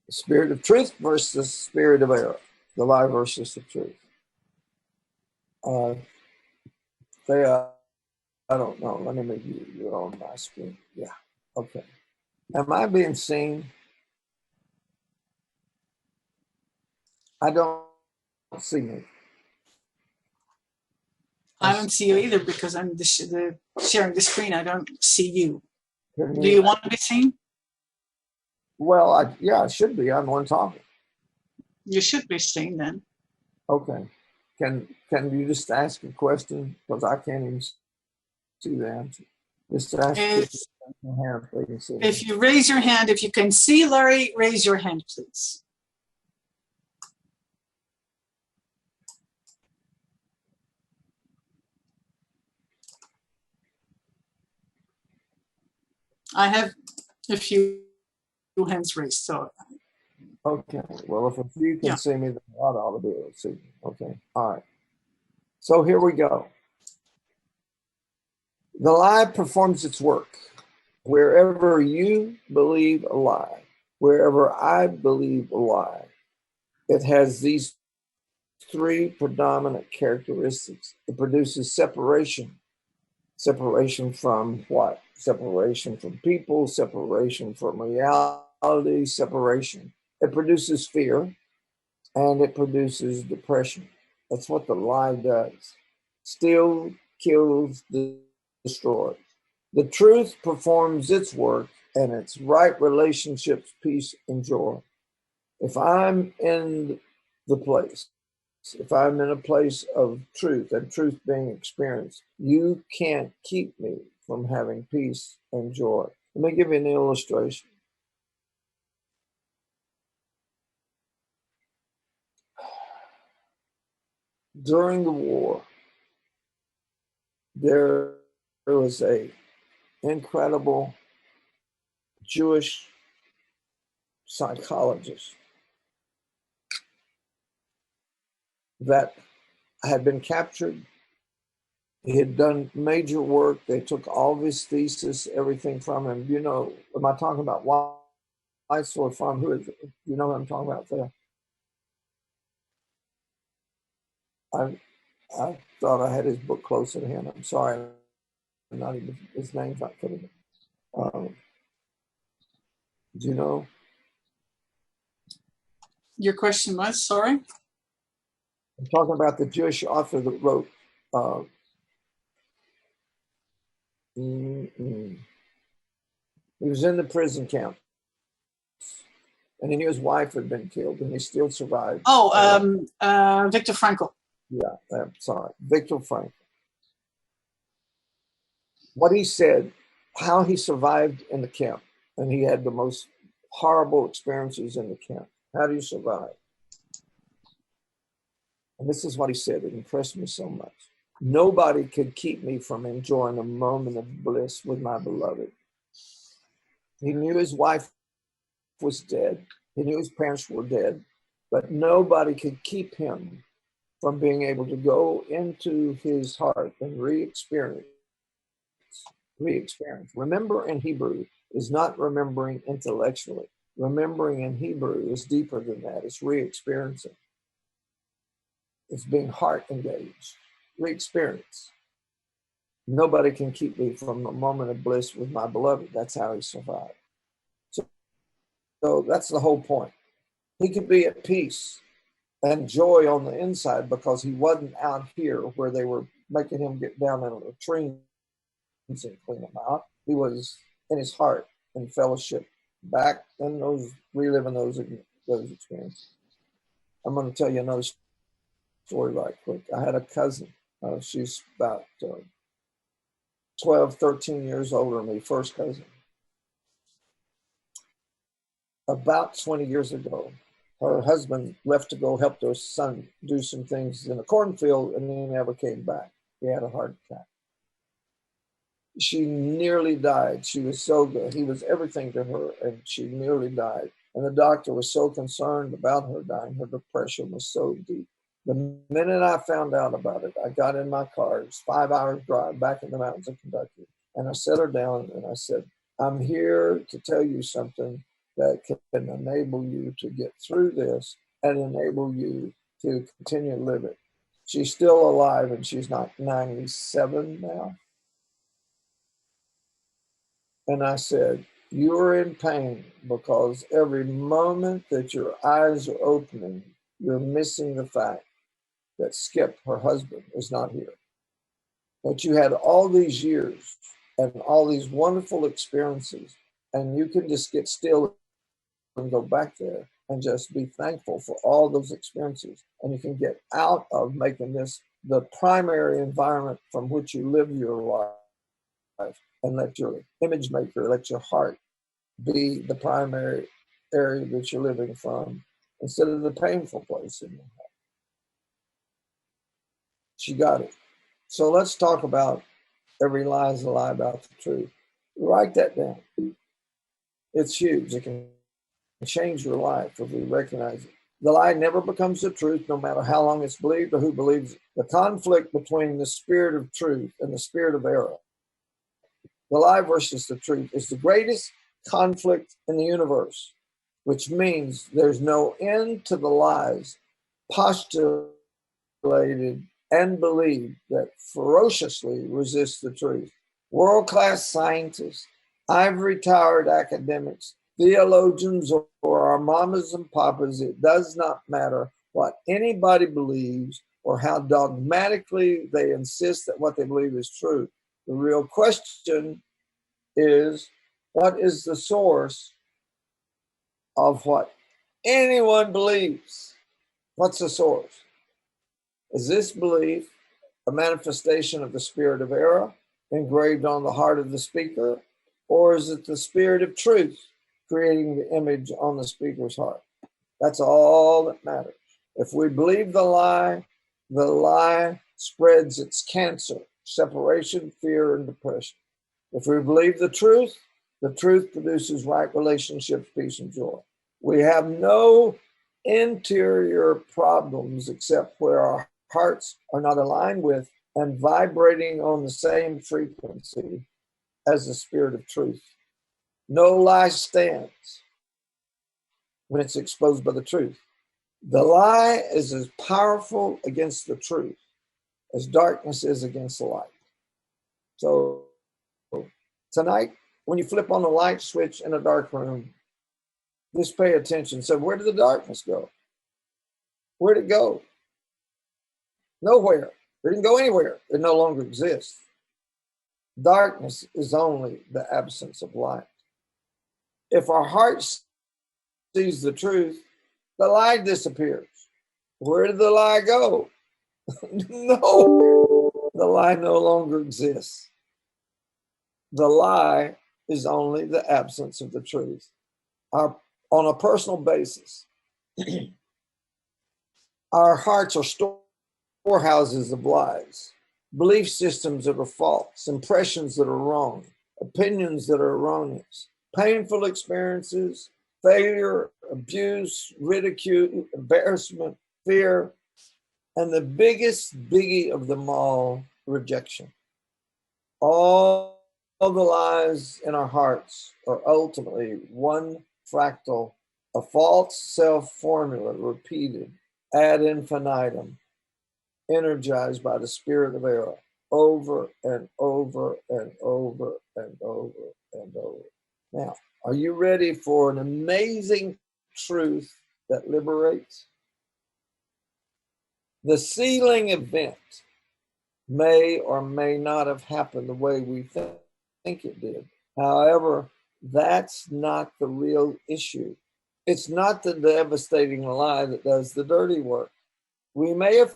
A: The spirit of truth versus the spirit of error, the lie versus the truth. I don't know. Let me make you on my screen. Yeah. Okay. Am I being seen? I don't see me.
B: I don't see you either because I'm sharing the screen. I don't see you.
A: Do
B: Do you want to be seen?
A: Well, yeah, it should be. I'm the one talking.
B: You should be seen then.
A: Okay. Can you just ask a question? Because I can't even see the answer. Just ask your hand, please.
B: If you raise your hand, if you can see Larry, raise your hand, please. I have a few hands raised, so.
A: Okay. Well, if a few can see me, then I ought to be able to see me. Okay. All right. So here we go. The lie performs its work. Wherever you believe a lie, wherever I believe a lie, it has these three predominant characteristics. It produces separation. Separation from what? Separation from people, separation from reality, separation. It produces fear and it produces depression. That's what the lie does. Steals, kills, destroys. The truth performs its work and it's right relationships, peace, and joy. If I'm in the place, if I'm in a place of truth and truth being experienced, you can't keep me from having peace and joy. Let me give you an illustration. During the war, there was a incredible Jewish psychologist that had been captured. He had done major work. They took all of his thesis, everything from him. You know, am I talking about Weissel from? Who is it? You know what I'm talking about there? I thought I had his book closer to hand. I'm sorry. I'm not even, his name's not coming. Do you know?
B: Your question was, sorry?
A: I'm talking about the Jewish author that wrote he was in the prison camp, and he knew his wife had been killed, and he still survived.
B: Viktor Frankl.
A: Yeah, I'm sorry, Viktor Frankl. What he said, how he survived in the camp, and he had the most horrible experiences in the camp. How do you survive? And this is what he said. It impressed me so much. Nobody could keep me from enjoying a moment of bliss with my beloved. He knew his wife was dead. He knew his parents were dead, but nobody could keep him from being able to go into his heart and re-experience. Remember in Hebrew is not remembering intellectually. Remembering in Hebrew is deeper than that. It's re-experiencing. It's being heart engaged. Re-experience. Nobody can keep me from a moment of bliss with my beloved. That's how he survived. So that's the whole point. He could be at peace and joy on the inside because he wasn't out here where they were making him get down in a latrine and clean them out. He was in his heart in fellowship back in those, reliving those experiences. I'm going to tell you another story right quick. I had a cousin. She's about 12, 13 years older than me, first cousin. About 20 years ago, her husband left to go help their son do some things in a cornfield, and he never came back. He had a heart attack. She nearly died. She was so good. He was everything to her, and she nearly died. And the doctor was so concerned about her dying. Her depression was so deep. The minute I found out about it, I got in my car. It was 5 hours drive back in the mountains of Kentucky. And I set her down and I said, I'm here to tell you something that can enable you to get through this and enable you to continue to live it. She's still alive, and she's not 97 now. And I said, you are in pain because every moment that your eyes are opening, you're missing the fact that Skip, her husband, is not here. That you had all these years and all these wonderful experiences, and you can just get still and go back there and just be thankful for all those experiences. And you can get out of making this the primary environment from which you live your life, and let your image maker, let your heart be the primary area that you're living from instead of the painful place in your heart. She got it. So let's talk about every lie is a lie about the truth. Write that down. It's huge. It can change your life if we recognize it. The lie never becomes the truth, no matter how long it's believed or who believes it. The conflict between the spirit of truth and the spirit of error, the lie versus the truth, is the greatest conflict in the universe, which means there's no end to the lies postulated and believed that ferociously resist the truth. World-class scientists, ivory-towered academics, theologians, or our mamas and papas, it does not matter what anybody believes or how dogmatically they insist that what they believe is true. The real question is, what is the source of what anyone believes? What's the source? Is this belief a manifestation of the spirit of error engraved on the heart of the speaker, or is it the spirit of truth creating the image on the speaker's heart? That's all that matters. If we believe the lie spreads its cancer, separation, fear, and depression. If we believe the truth produces right relationships, peace, and joy. We have no interior problems except where our hearts are not aligned with and vibrating on the same frequency as the spirit of truth. No lie stands when it's exposed by the truth. The lie is as powerful against the truth as darkness is against the light. So tonight, when you flip on the light switch in a dark room, just pay attention. So where did the darkness go? Where'd it go? Nowhere. It didn't go anywhere. It no longer exists. Darkness is only the absence of light. If our heart sees the truth, the lie disappears. Where did the lie go? No, the lie no longer exists. The lie is only the absence of the truth. On a personal basis, our hearts are storehouses of lies, belief systems that are false, impressions that are wrong, opinions that are erroneous, painful experiences, failure, abuse, ridicule, embarrassment, fear, and the biggest biggie of them all, rejection. All the lies in our hearts are ultimately one fractal, a false self-formula repeated ad infinitum, energized by the spirit of error, over and over and over and over and over. Now, are you ready for an amazing truth that liberates? The sealing event may or may not have happened the way we think it did. However, that's not the real issue. It's not the devastating lie that does the dirty work. We may have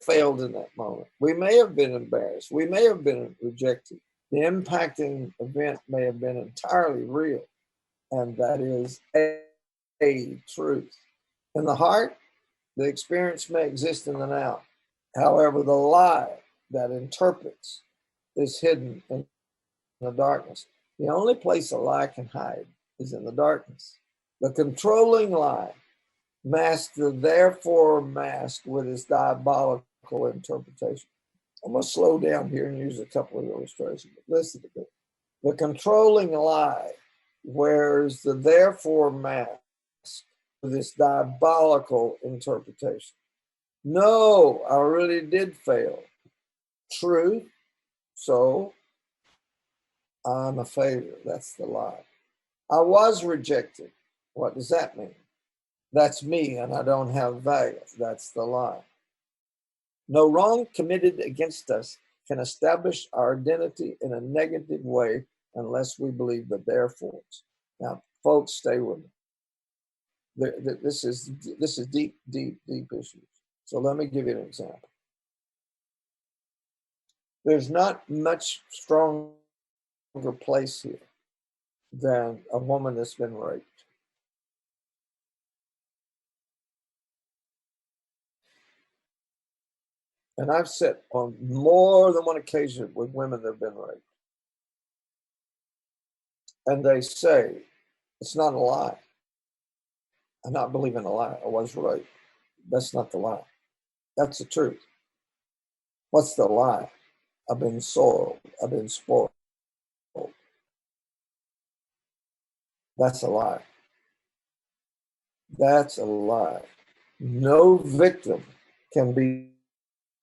A: failed in that moment. We may have been embarrassed. We may have been rejected. The impacting event may have been entirely real, and that is a truth. In the heart, the experience may exist in the now. However, the lie that interprets is hidden in the darkness. The only place a lie can hide is in the darkness. The controlling lie masks the therefore mask with its diabolical interpretation. I'm going to slow down here and use a couple of illustrations. But listen to this. The controlling lie wears the therefore mask with its diabolical interpretation. No, I really did fail. Truth, so I'm a failure. That's the lie. I was rejected. What does that mean? That's me and I don't have value. That's the lie. No wrong committed against us can establish our identity in a negative way unless we believe the therefores. Now, folks, stay with me. This is deep issues. So let me give you an example. There's not much stronger place here than a woman that's been raped. And I've sat on more than one occasion with women that have been raped. And they say, it's not a lie. I'm not believing a lie. I was raped. That's not the lie. That's the truth. What's the lie? I've been soiled. I've been spoiled. That's a lie. That's a lie. No victim can be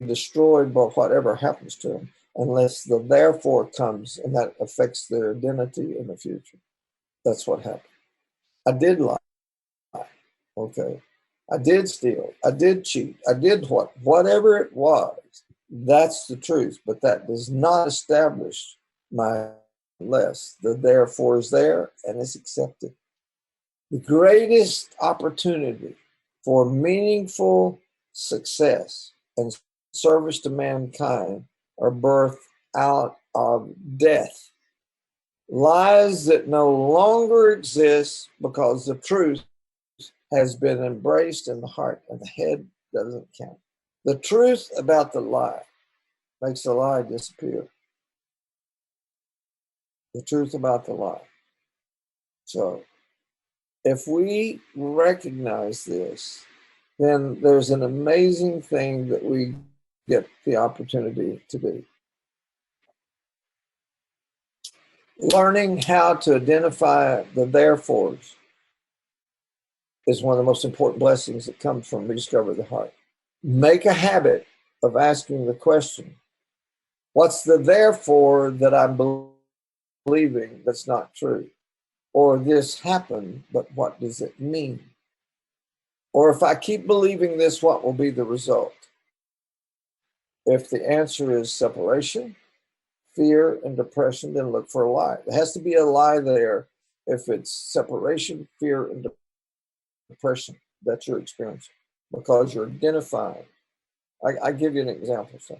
A: destroyed by whatever happens to them unless the therefore comes and that affects their identity in the future. That's what happened. I did lie. Okay. I did steal. I did cheat. I did whatever it was. That's the truth, but that does not establish my less. The therefore is there and it's accepted. The greatest opportunity for meaningful success and service to mankind are birthed out of death. Lies that no longer exist because the truth has been embraced in the heart and the head doesn't count. The truth about the lie makes the lie disappear. The truth about the lie. So if we recognize this, then there's an amazing thing that we get the opportunity to do. Learning how to identify the therefores is one of the most important blessings that comes from Rediscover the Heart. Make a habit of asking the question, what's the therefore that I'm believing that's not true? Or this happened, but what does it mean? Or if I keep believing this, what will be the result? If the answer is separation, fear, and depression, then look for a lie. There has to be a lie there if it's separation, fear, and depression that you're experiencing because you're identifying. I give you an example. So,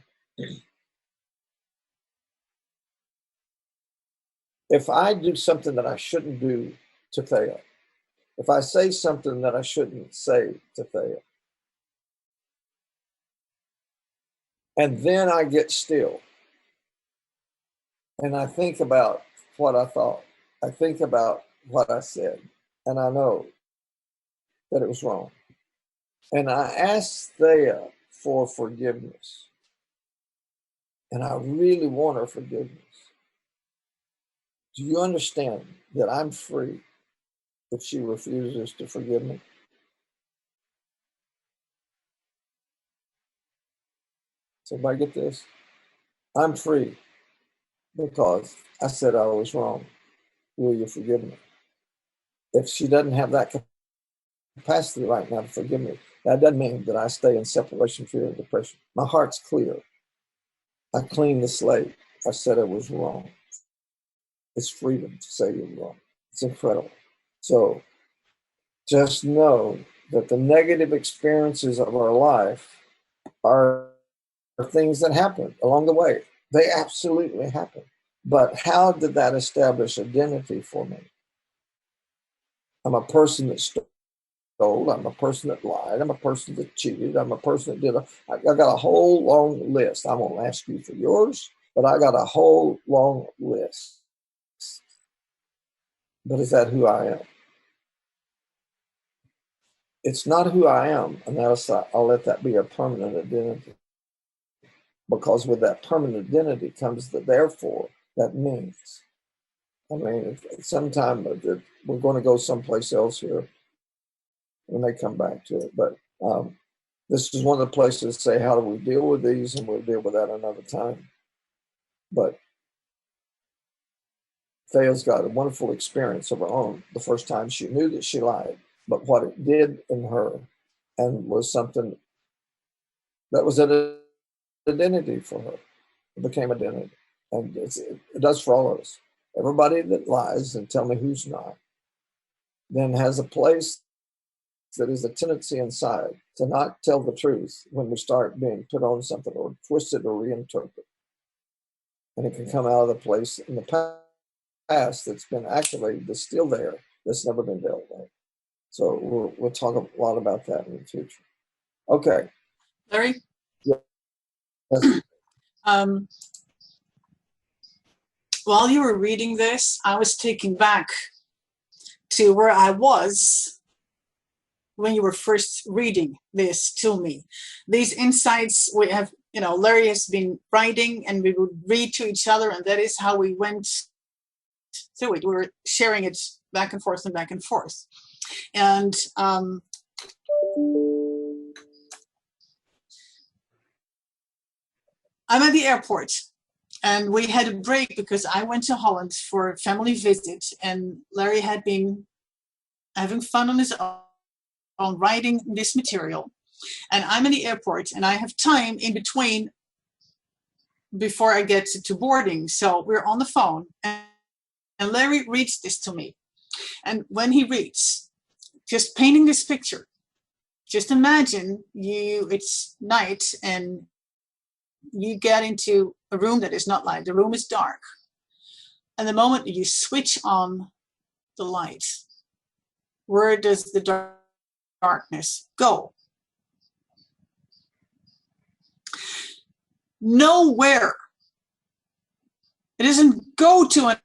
A: if I do something that I shouldn't do to fail, if I say something that I shouldn't say to fail, and then I get still, and I think about what I thought, I think about what I said, and I know that it was wrong. And I ask Thea for forgiveness. And I really want her forgiveness. Do you understand that I'm free if she refuses to forgive me? Does everybody get this? I'm free because I said I was wrong. Will you forgive me? If she doesn't have that capacity right now to forgive me, that doesn't mean that I stay in separation, fear, and depression. My heart's clear. I cleaned the slate. I said it was wrong. It's freedom to say you're wrong. It's incredible. So just know that the negative experiences of our life are things that happen along the way. They absolutely happen. But how did that establish identity for me? I'm a person that stole. I'm a person that lied. I'm a person that cheated. I'm a person that I got a whole long list. I won't ask you for yours, but I got a whole long list. But is that who I am? It's not who I am, and I'll let that be a permanent identity. Because with that permanent identity comes the therefore that means. I mean, sometime we're going to go someplace else here. We may come back to it, but this is one of the places to say, how do we deal with these? And we'll deal with that another time. But Thea's got a wonderful experience of her own. The first time she knew that she lied, but what it did in her and was something that was an identity for her. It became identity. And it does for all of us. Everybody that lies, and tell me who's not, then has a place that is a tendency inside to not tell the truth when we start being put on something or twisted or reinterpreted. And it can come out of the place in the past that's been actually that's still there, that's never been dealt with. So we'll talk a lot about that in the future. Okay.
B: Larry?
A: Yes.
B: While you were reading this, I was taken back to where I was when you were first reading this to me. These insights we have, Larry has been writing and we would read to each other, and that is how we went through it. We were sharing it back and forth and back and forth. And I'm at the airport. And we had a break because I went to Holland for a family visit, and Larry had been having fun on his own writing this material. And I'm in the airport, and I have time in between before I get to boarding. So we're on the phone, and Larry reads this to me. And when he reads, just painting this picture, just imagine it's night, and you get into a room that is not light. The room is dark. And the moment you switch on the light, where does the darkness go? Nowhere. It doesn't go to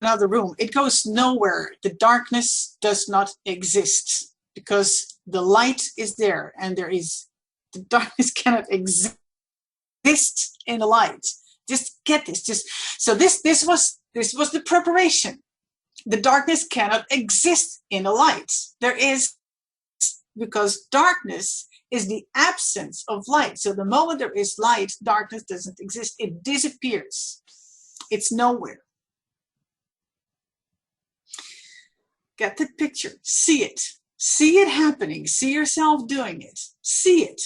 B: another room. It goes nowhere. The darkness does not exist because the light is there, and the darkness cannot exist in the light. Just get this. So this was the preparation. The darkness cannot exist in the light. Because darkness is the absence of light. So the moment there is light, darkness doesn't exist. It disappears. It's nowhere. Get the picture. See it. See it happening. See yourself doing it. See it.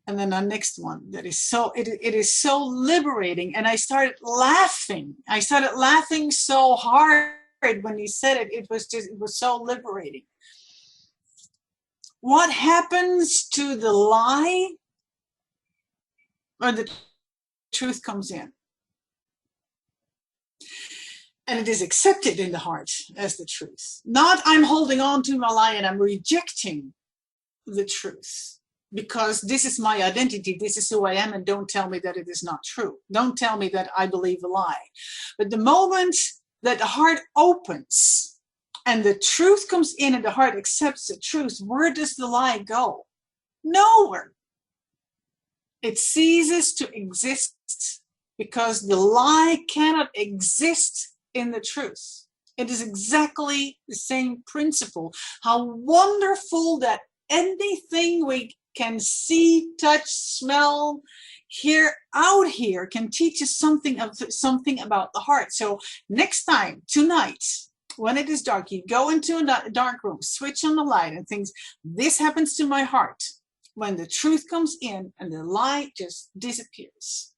B: And then the next one that is it is so liberating. And I started laughing. I started laughing so hard when he said it. It was so liberating. What happens to the lie when the truth comes in? And it is accepted in the heart as the truth. Not I'm holding on to my lie and I'm rejecting the truth. Because this is my identity, this is who I am, and don't tell me that it is not true. Don't tell me that I believe a lie. But the moment that the heart opens and the truth comes in and the heart accepts the truth, where does the lie go? Nowhere. It ceases to exist because the lie cannot exist in the truth. It is exactly the same principle. How wonderful that anything we can see, touch, smell, hear out here can teach us something about the heart. So next time, tonight, when it is dark, you go into a dark room, switch on the light and think, this happens to my heart. when the truth comes in and the lie just disappears.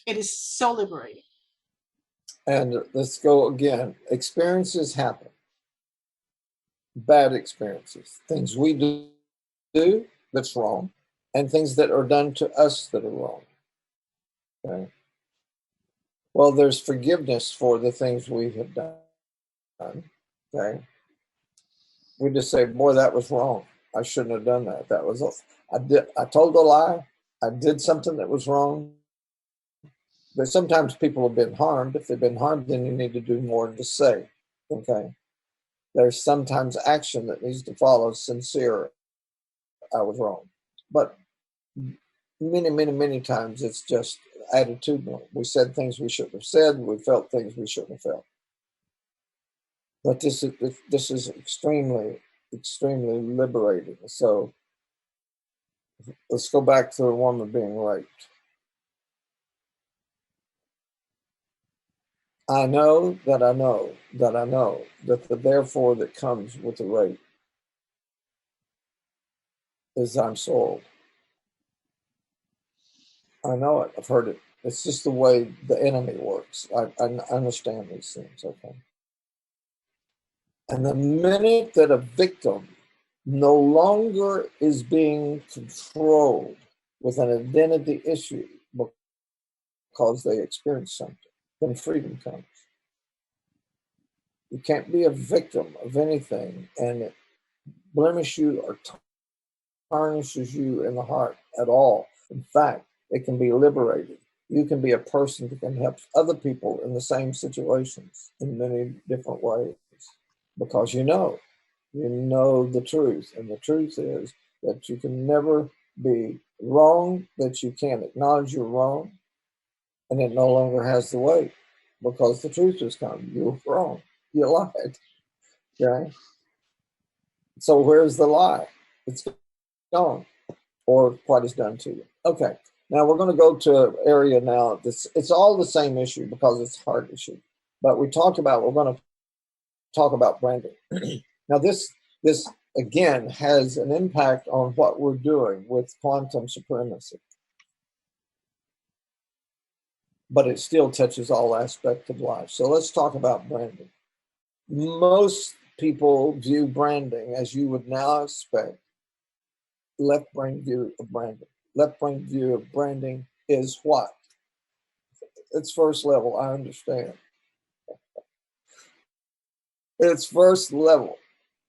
B: It is so liberating.
A: And let's go again. Experiences happen. Bad experiences. Things we do that's wrong, and things that are done to us that are wrong. Okay. Well, there's forgiveness for the things we have done. Okay. We just say, boy, that was wrong. I shouldn't have done that. I told a lie. I did something that was wrong. But sometimes people have been harmed. If they've been harmed, then you need to do more than just say. Okay. There's sometimes action that needs to follow sincere, I was wrong. But many, many, many times it's just attitudinal. We said things we shouldn't have said. We felt things we shouldn't have felt. But this is extremely, extremely liberating. So let's go back to the woman being raped. I know that I know that I know that the therefore that comes with the rape is I'm soiled. I know it. I've heard it. It's just the way the enemy works. I understand these things, okay? And the minute that a victim no longer is being controlled with an identity issue because they experience something, then freedom comes. You can't be a victim of anything and it blemishes you or tarnishes you in the heart at all. In fact, it can be liberated. You can be a person that can help other people in the same situations in many different ways because you know the truth. And the truth is that you can never be wrong, that you can't acknowledge you're wrong, and it no longer has the weight because the truth has come. You're wrong. You lied. Okay? So where's the lie? It's gone, or what is done to you. Okay. Now we're going to go to an area now. It's all the same issue because it's a hard issue. But we're going to talk about branding. Now this again has an impact on what we're doing with quantum supremacy. But it still touches all aspects of life. So let's talk about branding. Most people view branding, as you would now expect, left brain view of branding. Left brain view of branding is what? It's first level, I understand. It's first level.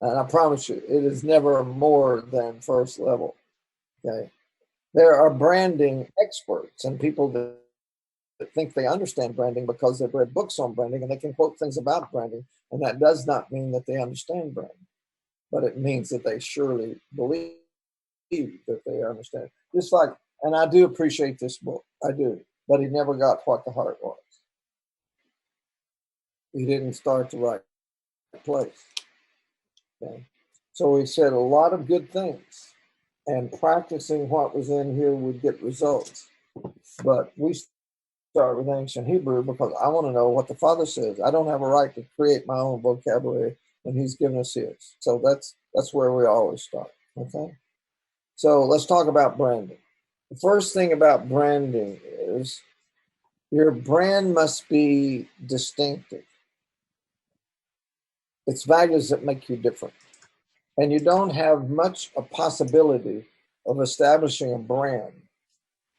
A: And I promise you, it is never more than first level. Okay. There are branding experts and people that think they understand branding because they've read books on branding and they can quote things about branding. And that does not mean that they understand branding, but it means that they surely believe that they understand. Just like, and I do appreciate this book, I do, but he never got what the heart was. He didn't start the right place. Okay. So he said a lot of good things, and practicing what was in here would get results. But we start with ancient Hebrew because I want to know what the Father says. I don't have a right to create my own vocabulary, and He's given us His. So that's where we always start. Okay. So let's talk about branding. The first thing about branding is your brand must be distinctive. It's values that make you different. And you don't have much a possibility of establishing a brand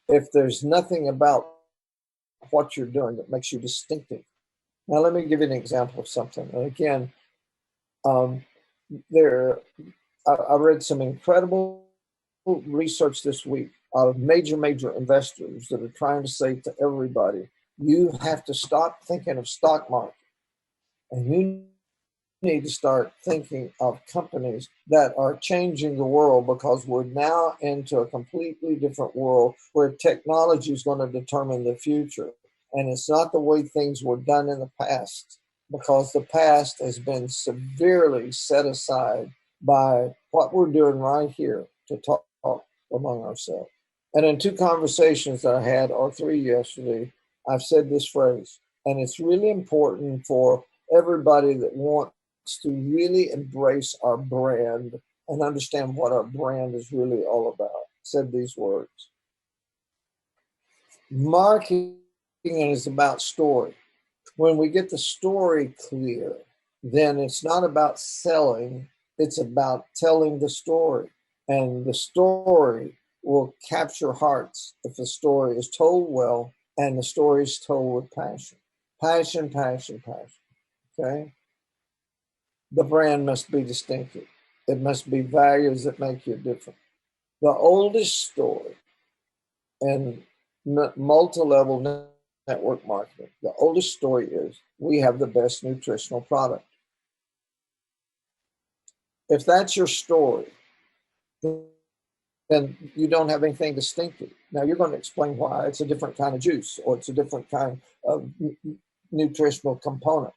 A: if there's nothing about what you're doing that makes you distinctive. Now, let me give you an example of something. And again, I read some incredible research this week of major investors that are trying to say to everybody, you have to stop thinking of stock market and you need to start thinking of companies that are changing the world because we're now into a completely different world where technology is going to determine the future. And it's not the way things were done in the past because the past has been severely set aside by what we're doing right here to talk among ourselves. And in 2 conversations that I had, or 3 yesterday, I've said this phrase, and it's really important for everybody that wants to really embrace our brand and understand what our brand is really all about. said these words. Marketing is about story. When we get the story clear, then it's not about selling, it's about telling the story. And the story will capture hearts if the story is told well and the story is told with passion. Passion, passion, passion. Okay? The brand must be distinctive. It must be values that make you different. The oldest story in multi-level network marketing, the oldest story is we have the best nutritional product. If that's your story, then you don't have anything distinctive. Now you're going to explain why it's a different kind of juice or it's a different kind of nutritional component.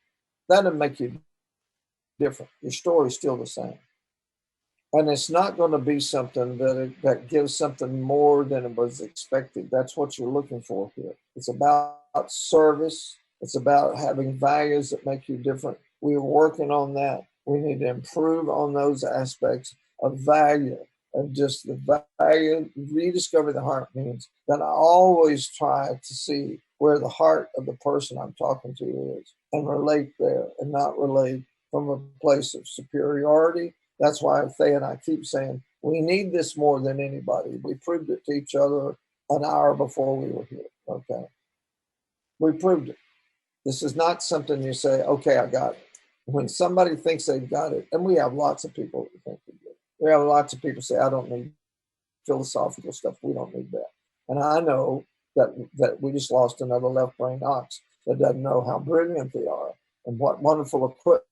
A: That'll make you different. Your story's still the same. And it's not going to be something that gives something more than it was expected. That's what you're looking for here. It's about service. It's about having values that make you different. We're working on that. We need to improve on those aspects of value. And just the value, rediscover the heart means that I always try to see where the heart of the person I'm talking to is and relate there and not relate from a place of superiority. That's why Faye and I keep saying, we need this more than anybody. We proved it to each other an hour before we were here, okay? We proved it. This is not something you say, okay, I got it. When somebody thinks they've got it, and we have lots of people who think they do. We have lots of people say, I don't need philosophical stuff. We don't need that. And I know that we just lost another left brain ox that doesn't know how brilliant they are and what wonderful equipment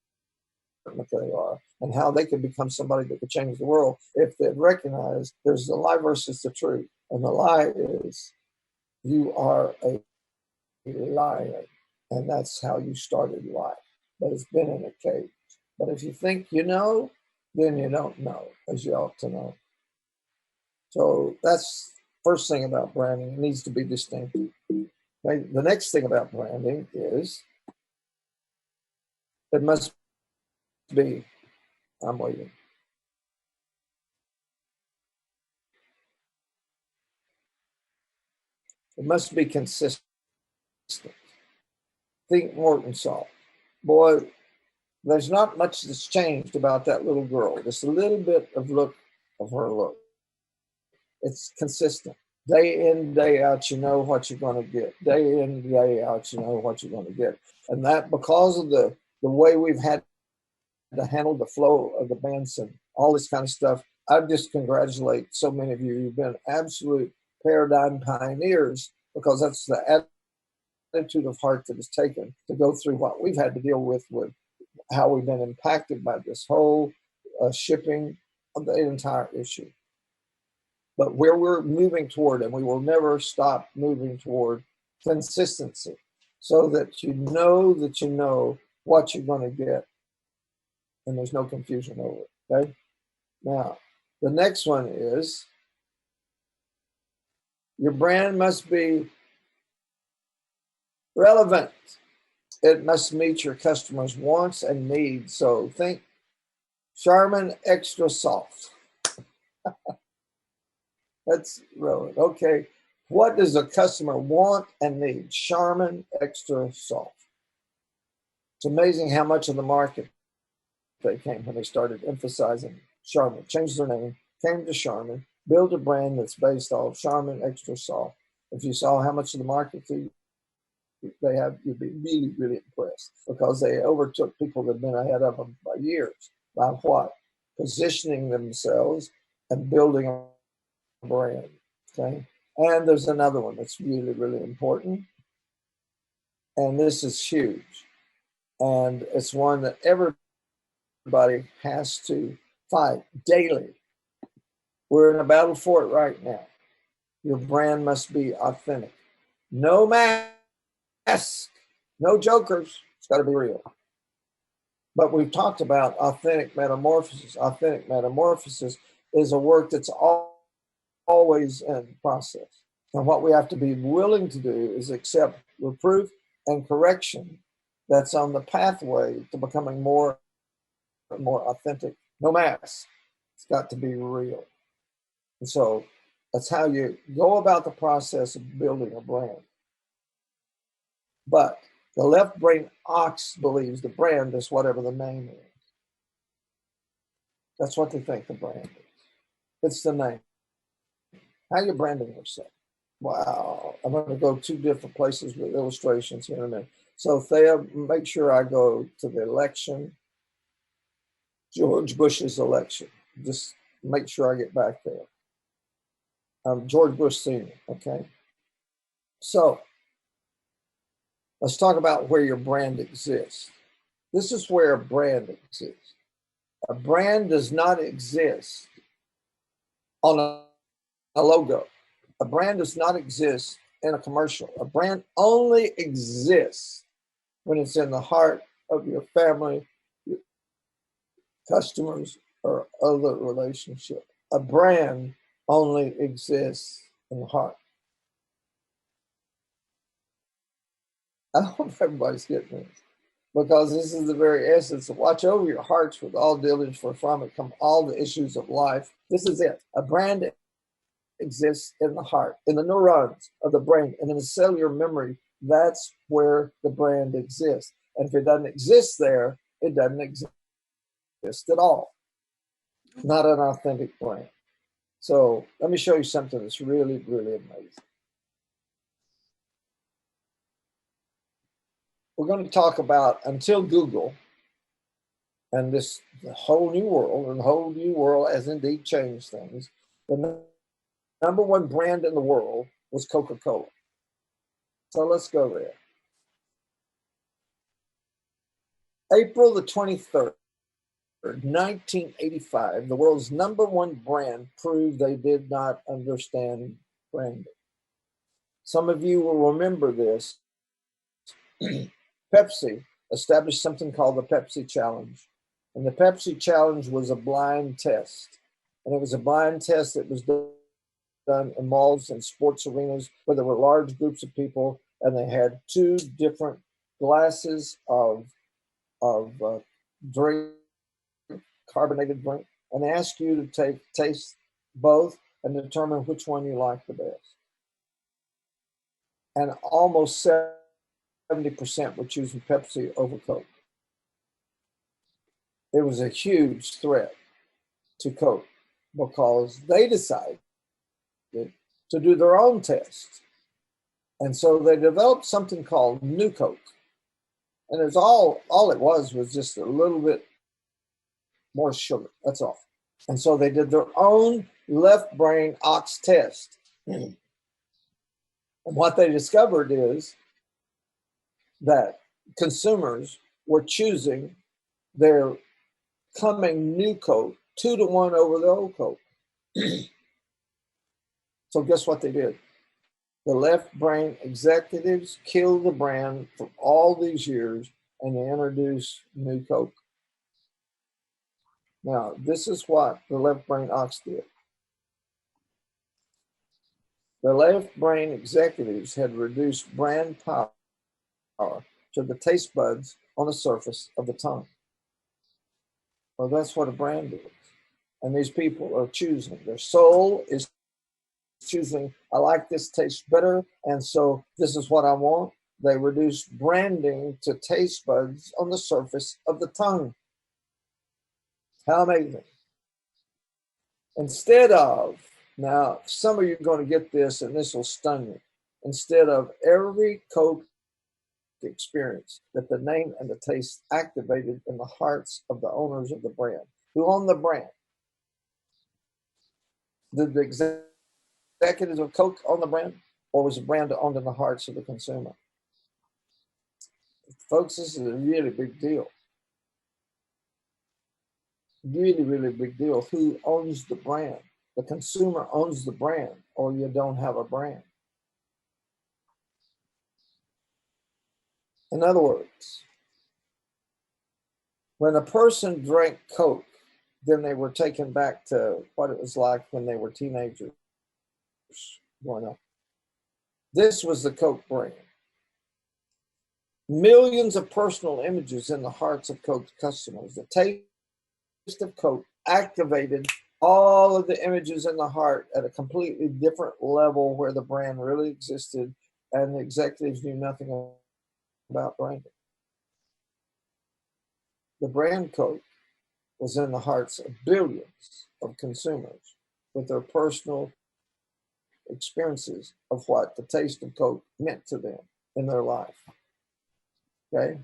A: they are and how they could become somebody that could change the world if they'd recognize there's the lie versus the truth. And the lie is you are a liar. And that's how you started life. But it's been in a cage. But if you think you know, then you don't know, as you ought to know. So that's first thing about branding. It needs to be distinctive. Okay? The next thing about branding is it must be, I'm waiting. It must be consistent. Think Morton Salt. Boy, there's not much that's changed about that little girl. Just a little bit of look of her look. It's consistent. Day in, day out, you know what you're going to get. Day in, day out, you know what you're going to get. And that because of the way we've had to handle the flow of the bands and all this kind of stuff, I just congratulate so many of you. You've been absolute paradigm pioneers because that's the attitude of heart that is taken to go through what we've had to deal with how we've been impacted by this whole shipping of the entire issue. But where we're moving toward, and we will never stop moving toward consistency so that you know what you're going to get and there's no confusion over it, okay? Now, the next one is your brand must be relevant. It must meet your customers' wants and needs. So think Charmin Extra Soft. That's relevant. Okay, what does a customer want and need? Charmin Extra Soft. It's amazing how much of the market they came when they started emphasizing Charmin. Changed their name, came to Charmin, built a brand that's based off Charmin Extra Soft. If you saw how much of the market they have, you'd be really, really impressed because they overtook people that have been ahead of them by years. By what? Positioning themselves and building a brand. Okay. And there's another one that's really, really important. And this is huge. And it's one that everybody has to fight daily. We're in a battle for it right now. Your brand must be authentic. No mask, no jokers. It's got to be real. But we've talked about authentic metamorphosis. Authentic metamorphosis is a work that's always in process. And what we have to be willing to do is accept reproof and correction that's on the pathway to becoming more and more authentic. No mask. It's got to be real. And so That's how you go about the process of building a brand. But the left brain ox believes the brand is whatever the name is. That's what they think the brand is. It's the name. How you branding yourself? Wow. I'm going to go 2 different places with illustrations here in a minute. So Thea, make sure I go to the election, George Bush's election. Just make sure I get back there. George Bush Sr., okay? So let's talk about where your brand exists. This is where a brand exists. A brand does not exist on a logo. A brand does not exist in a commercial. A brand only exists when it's in the heart of your family, your customers, or other relationship. A brand only exists in the heart. I hope everybody's getting this, because this is the very essence of watch over your hearts with all diligence, for from it come all the issues of life. This is it. A brand exists in the heart, in the neurons of the brain, and in the cellular memory. That's where the brand exists. And if it doesn't exist there, it doesn't exist at all. Not an authentic brand. So let me show you something that's really, really amazing. We're going to talk about, until Google and the whole new world, and the whole new world has indeed changed things, the number 1 brand in the world was Coca-Cola. So let's go there. April the 23rd, 1985, the world's number 1 brand proved they did not understand branding. Some of you will remember this. Pepsi established something called the Pepsi Challenge. And the Pepsi Challenge was a blind test. And it was a blind test that was done in malls and sports arenas where there were large groups of people, and they had 2 different glasses of drink, carbonated drink, and they asked you to taste both and determine which one you like the best. And almost 70% were choosing Pepsi over Coke. It was a huge threat to Coke because they decided to do their own tests. And so they developed something called New Coke. And it's all it was just a little bit more sugar. That's all. And so they did their own left brain ox test. And what they discovered is that consumers were choosing their coming new Coke 2-to-1 over the old Coke. So guess what they did? The left brain executives killed the brand for all these years, and they introduced New Coke. Now, this is what the left brain ox did. The left brain executives had reduced brand power to the taste buds on the surface of the tongue. Well, that's what a brand is. And these people are choosing. Their soul is choosing, I like this taste better, and so this is what I want. They reduce branding to taste buds on the surface of the tongue. How amazing. Instead of, now some of you are going to get this and this will stun you. Instead of every Coke experience that the name and the taste activated in the hearts of the owners of the brand, who own the brand. Did the executives of Coke own the brand, or was the brand owned in the hearts of the consumer? Folks, this is a really big deal. Really, really big deal. Who owns the brand? The consumer owns the brand, or you don't have a brand. In other words, when a person drank Coke, then they were taken back to what it was like when they were teenagers growing up. This was the Coke brand. Millions of personal images in the hearts of Coke customers. The taste of Coke activated all of the images in the heart at a completely different level where the brand really existed, and the executives knew nothing about branding. The brand Coke was in the hearts of billions of consumers with their personal experiences of what the taste of Coke meant to them in their life. Okay?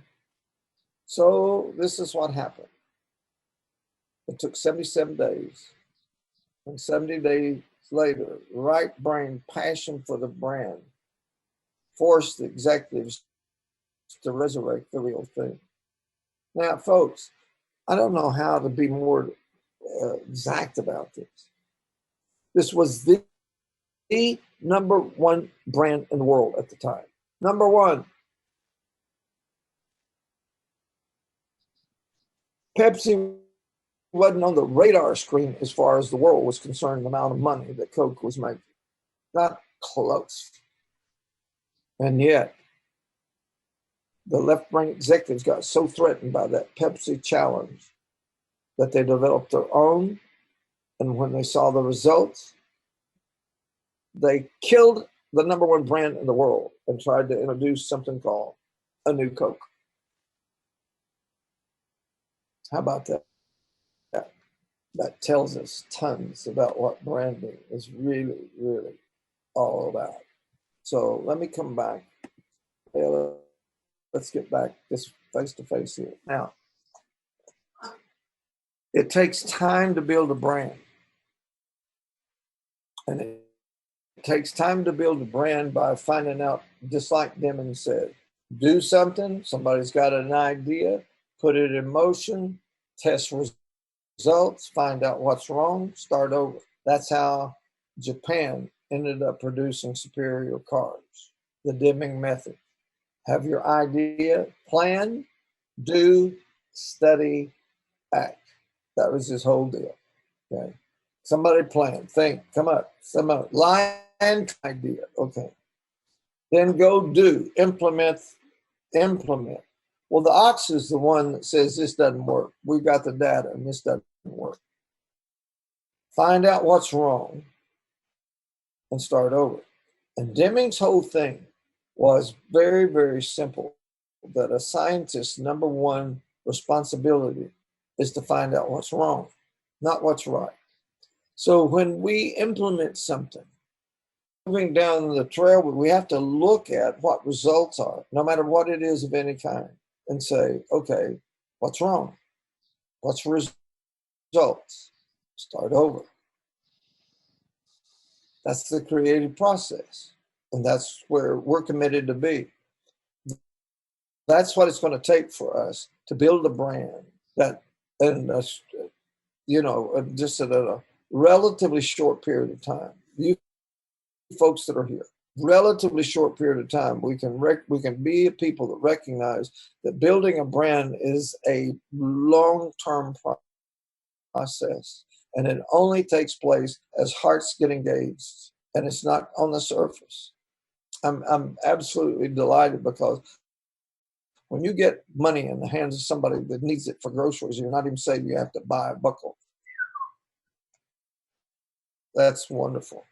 A: So this is what happened. It took 77 days. And 70 days later, right brain passion for the brand forced the executives to resurrect the real thing. Now, folks, I don't know how to be more exact about this. This was the number one brand in the world at the time. Number one. Pepsi wasn't on the radar screen as far as the world was concerned, the amount of money that Coke was making. Not close. And yet, the left-brain executives got so threatened by that Pepsi challenge that they developed their own. And when they saw the results, they killed the number one brand in the world and tried to introduce something called a new Coke. How about that? That tells us tons about what branding is really, really all about. So let me come back. Let's get back this face-to-face here. Now, it takes time to build a brand. And it takes time to build a brand by finding out, just like Deming said, do something, somebody's got an idea, put it in motion, test results, find out what's wrong, start over. That's how Japan ended up producing superior cars, the Deming method. Have your idea, plan, do, study, act. That was his whole deal. Okay. Somebody plan, think, come up, line idea. Okay. Then go do, implement. Well, the ox is the one that says this doesn't work. We've got the data and this doesn't work. Find out what's wrong and start over. And Deming's whole thing was very, very simple, that a scientist's number one responsibility is to find out what's wrong, not what's right. So when we implement something, moving down the trail, we have to look at what results are, no matter what it is of any kind, and say, okay, what's wrong? What's results? Start over. That's the creative process. And that's where we're committed to be. That's what it's going to take for us to build a brand that, and just at a relatively short period of time. You folks that are here, relatively short period of time, we can be people that recognize that building a brand is a long-term process, and it only takes place as hearts get engaged, and it's not on the surface. I'm absolutely delighted, because when you get money in the hands of somebody that needs it for groceries, you're not even saying you have to buy a buckle. That's wonderful,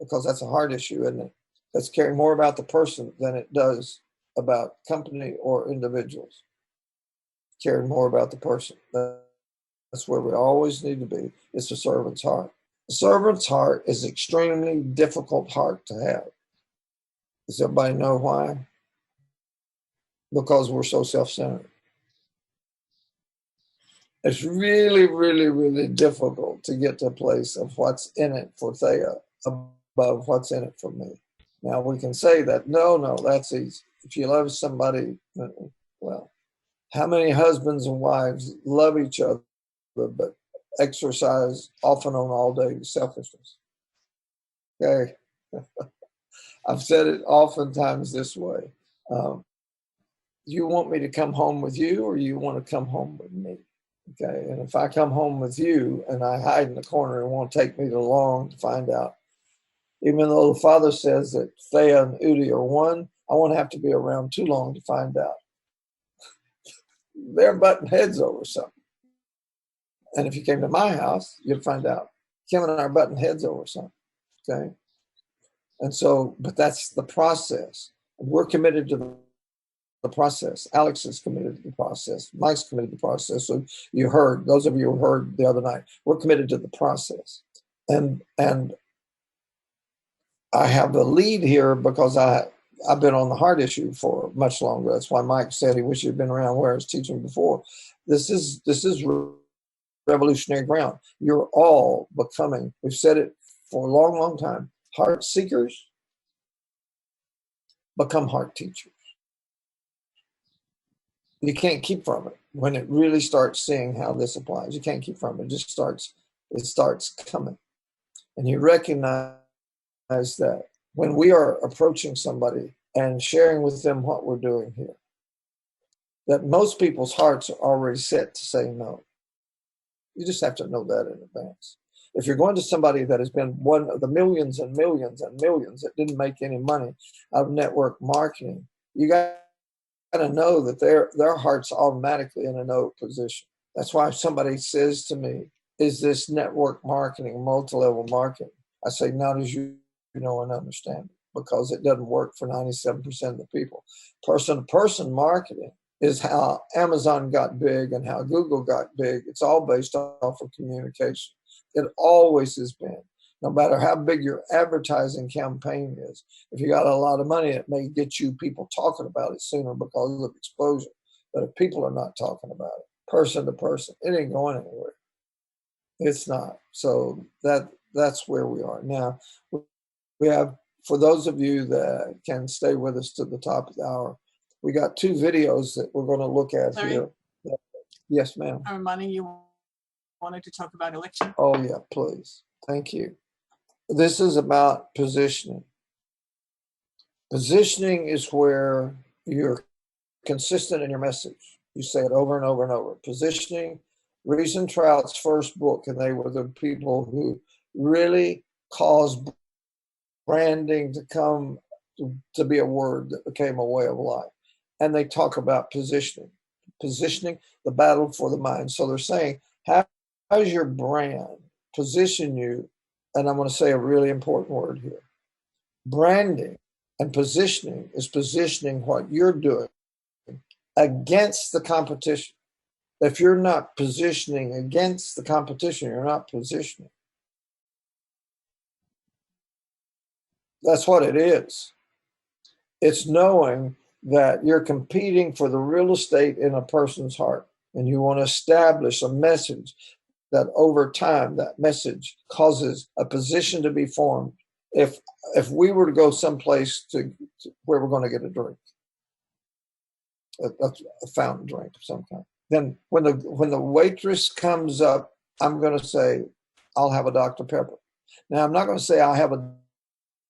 A: because that's a hard issue, isn't it? That's caring more about the person than it does about company or individuals. Caring more about the person. That's where we always need to be. It's the servant's heart. The servant's heart is an extremely difficult heart to have. Does everybody know why? Because we're so self-centered. It's really, really, really difficult to get to a place of what's in it for Thea above what's in it for me. Now we can say that, no, that's easy. If you love somebody, well, how many husbands and wives love each other but exercise off and on all day selfishness? Okay. I've said it oftentimes this way. You want me to come home with you, or you want to come home with me? Okay. And if I come home with you and I hide in the corner, it won't take me too long to find out. Even though the Father says that Thea and Udi are one, I won't have to be around too long to find out. They're butting heads over something. And if you came to my house, you'd find out Kim and I are butting heads over something. Okay. And so, but that's the process. We're committed to the process. Alex is committed to the process. Mike's committed to the process. So you heard, those of you who heard the other night, we're committed to the process. And I have the lead here because I've been on the heart issue for much longer. That's why Mike said he wished he'd been around where I was teaching before. This is revolutionary ground. You're all becoming, we've said it for a long, long time, heart seekers become heart teachers. You can't keep from it. When it really starts seeing how this applies, you can't keep from it. It starts coming. And you recognize that when we are approaching somebody and sharing with them what we're doing here, that most people's hearts are already set to say no. You just have to know that in advance. If you're going to somebody that has been one of the millions and millions and millions that didn't make any money out of network marketing, you got to know that their heart's automatically in a no position. That's why if somebody says to me, is this network marketing, multi-level marketing? I say, not as you know and understand, because it doesn't work for 97% of the people. Person-to-person marketing is how Amazon got big and how Google got big. It's all based off of communication. It always has been. No matter how big your advertising campaign is, if you got a lot of money, it may get you people talking about it sooner because of exposure. But if people are not talking about it, person to person, it ain't going anywhere. It's not. So that's where we are. Now, we have, for those of you that can stay with us to the top of the hour, we got 2 videos that we're going to look at here. Yes, ma'am.
B: I'm reminding you wanted to talk about election.
A: Oh, yeah, please. Thank you. This is about positioning. Positioning is where you're consistent in your message. You say it over and over and over. Positioning, Rees and Trout's first book, and they were the people who really caused branding to come to be a word that became a way of life. And they talk about positioning, the battle for the mind. So they're saying, how's your brand position you? And I'm going to say a really important word here. Branding and positioning is positioning what you're doing against the competition. If you're not positioning against the competition, you're not positioning. That's what it is. It's knowing that you're competing for the real estate in a person's heart, and you want to establish a message that over time, that message causes a position to be formed. If we were to go someplace to where we're going to get a drink, a fountain drink of some kind, then when the waitress comes up, I'm going to say, I'll have a Dr. Pepper. Now, I'm not going to say I'll have a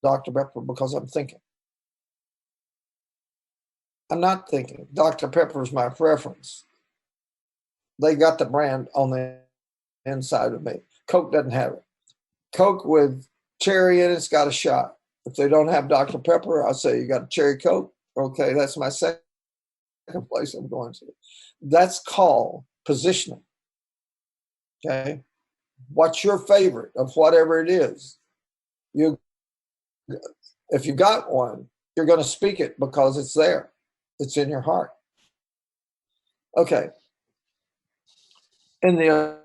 A: Dr. Pepper because I'm thinking. I'm not thinking. Dr. Pepper is my preference. They got the brand on the inside of me. Coke doesn't have it. Coke with cherry in it's got a shot. If they don't have Dr. Pepper, I'll say, you got a cherry Coke? Okay, that's my second place I'm going to. That's called positioning. Okay? What's your favorite of whatever it is? If you got one, you're going to speak it because it's there. It's in your heart. Okay. In the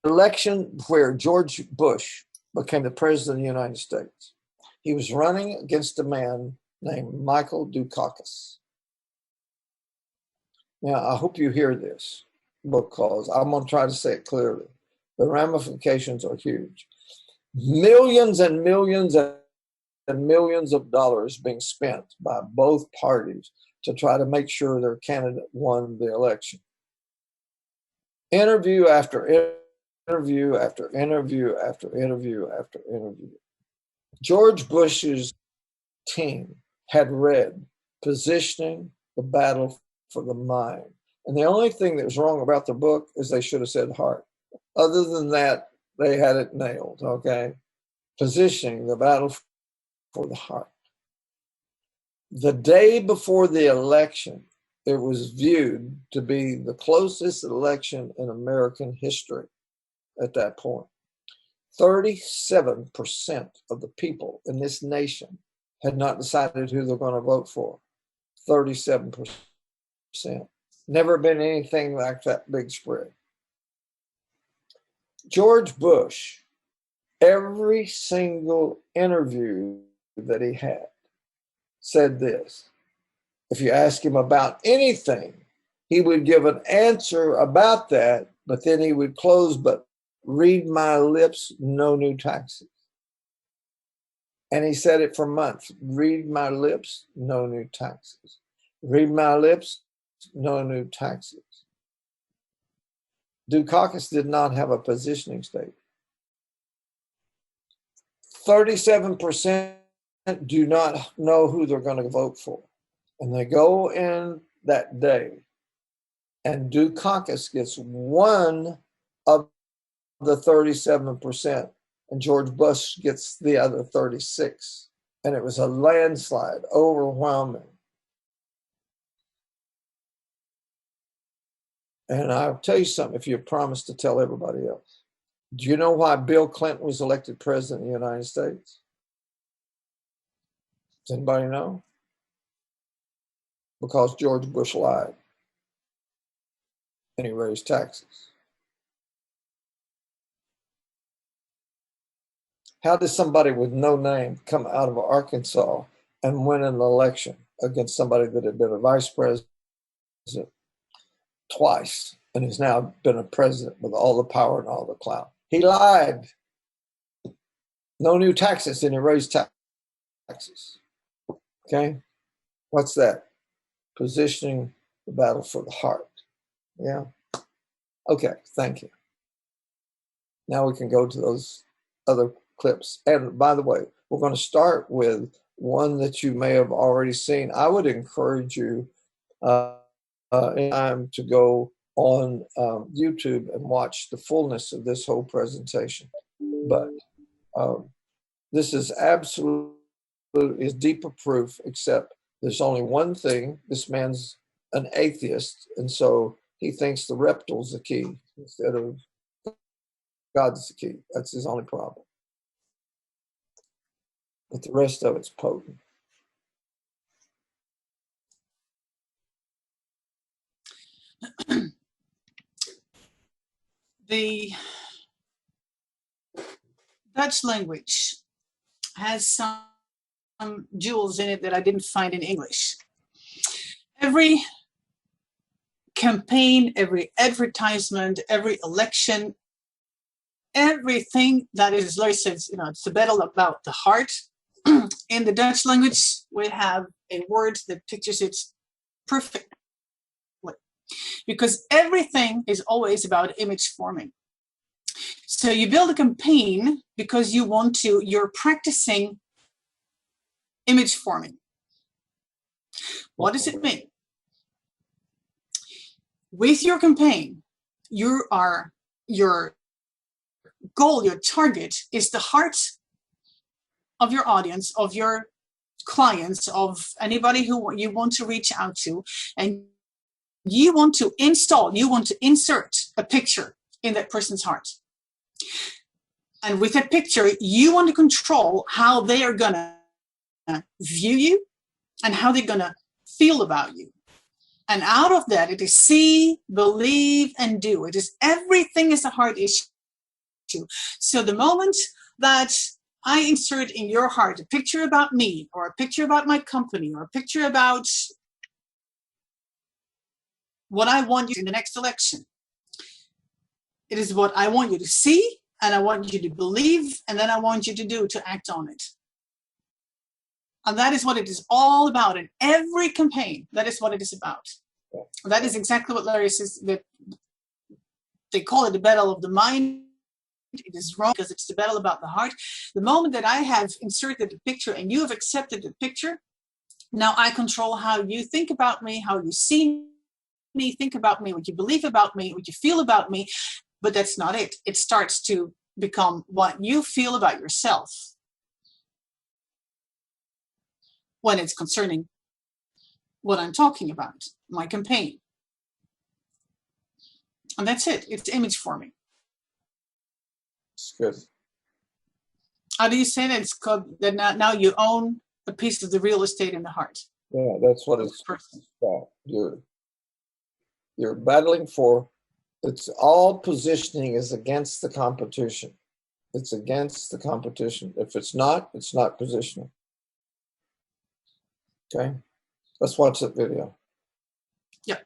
A: election where George Bush became the president of the United States, he was running against a man named Michael Dukakis. Now, I hope you hear this because I'm going to try to say it clearly. The ramifications are huge. Millions and millions and millions of dollars being spent by both parties to try to make sure their candidate won the election. Interview after interview after interview after interview after interview. George Bush's team had read Positioning the Battle for the Mind. And the only thing that was wrong about the book is they should have said heart. Other than that, they had it nailed, okay? Positioning the Battle for the Heart. The day before the election, it was viewed to be the closest election in American history. at that point. 37% of the people in this nation had not decided who they're going to vote for. 37%. Never been anything like that big spread. George Bush, every single interview that he had, said this. If you ask him about anything, he would give an answer about that, but then he would close, but read my lips, no new taxes. And he said it for months. Read my lips, no new taxes. Read my lips, no new taxes. Dukakis did not have a positioning statement. 37% do not know who they're going to vote for. And they go in that day, and Dukakis gets one of the 37%, and George Bush gets the other 36%. And it was a landslide, overwhelming. And I'll tell you something, if you promise to tell everybody else. Do you know why Bill Clinton was elected president of the United States? Does anybody know? Because George Bush lied and he raised taxes. How does somebody with no name come out of Arkansas and win an election against somebody that had been a vice president twice and has now been a president with all the power and all the clout? He lied. No new taxes, and he raised taxes. Okay? What's that? Positioning the battle for the heart. Yeah? Okay, thank you. Now we can go to those other clips. And by the way, we're going to start with one that you may have already seen. I would encourage you anytime to go on YouTube and watch the fullness of this whole presentation. But this is absolutely is deeper proof, except there's only one thing. This man's an atheist, and so he thinks the reptile's the key instead of God's the key. That's his only problem. But the rest of it's potent.
B: The Dutch language has some jewels in it that I didn't find in English. Every campaign, every advertisement, every election, everything that is, Larry says, it's the battle about the heart. In the Dutch language, we have a word that pictures it perfectly. Because everything is always about image forming. So you build a campaign because you're practicing image forming. What does it mean? With your campaign, your goal, your target is the heart of your audience, of your clients, of anybody who you want to reach out to, and you want to insert a picture in that person's heart. And with that picture, you want to control how they are going to view you and how they're going to feel about you. And out of that, it is see, believe, and do. It is everything is a heart issue. So the moment that I insert in your heart a picture about me, or a picture about my company, or a picture about what I want you in the next election, it is what I want you to see, and I want you to believe, and then I want you to do, to act on it. And that is what it is all about in every campaign. That is what it is about. That is exactly what Larry says, that they call it the battle of the mind. It is wrong because it's the battle about the heart. The moment that I have inserted the picture and you have accepted the picture, now I control how you think about me, how you see me, think about me, what you believe about me, what you feel about me. But that's not it. It starts to become what you feel about yourself when it's concerning what I'm talking about, my campaign. And that's it. It's image forming.
A: It's good.
B: How do you say that? It's called that now you own a piece of the real estate in the heart.
A: Yeah, that's what it's about. You're battling for. It's all positioning is against the competition. It's against the competition. If it's not positioning. Okay, let's watch that video.
B: Yeah.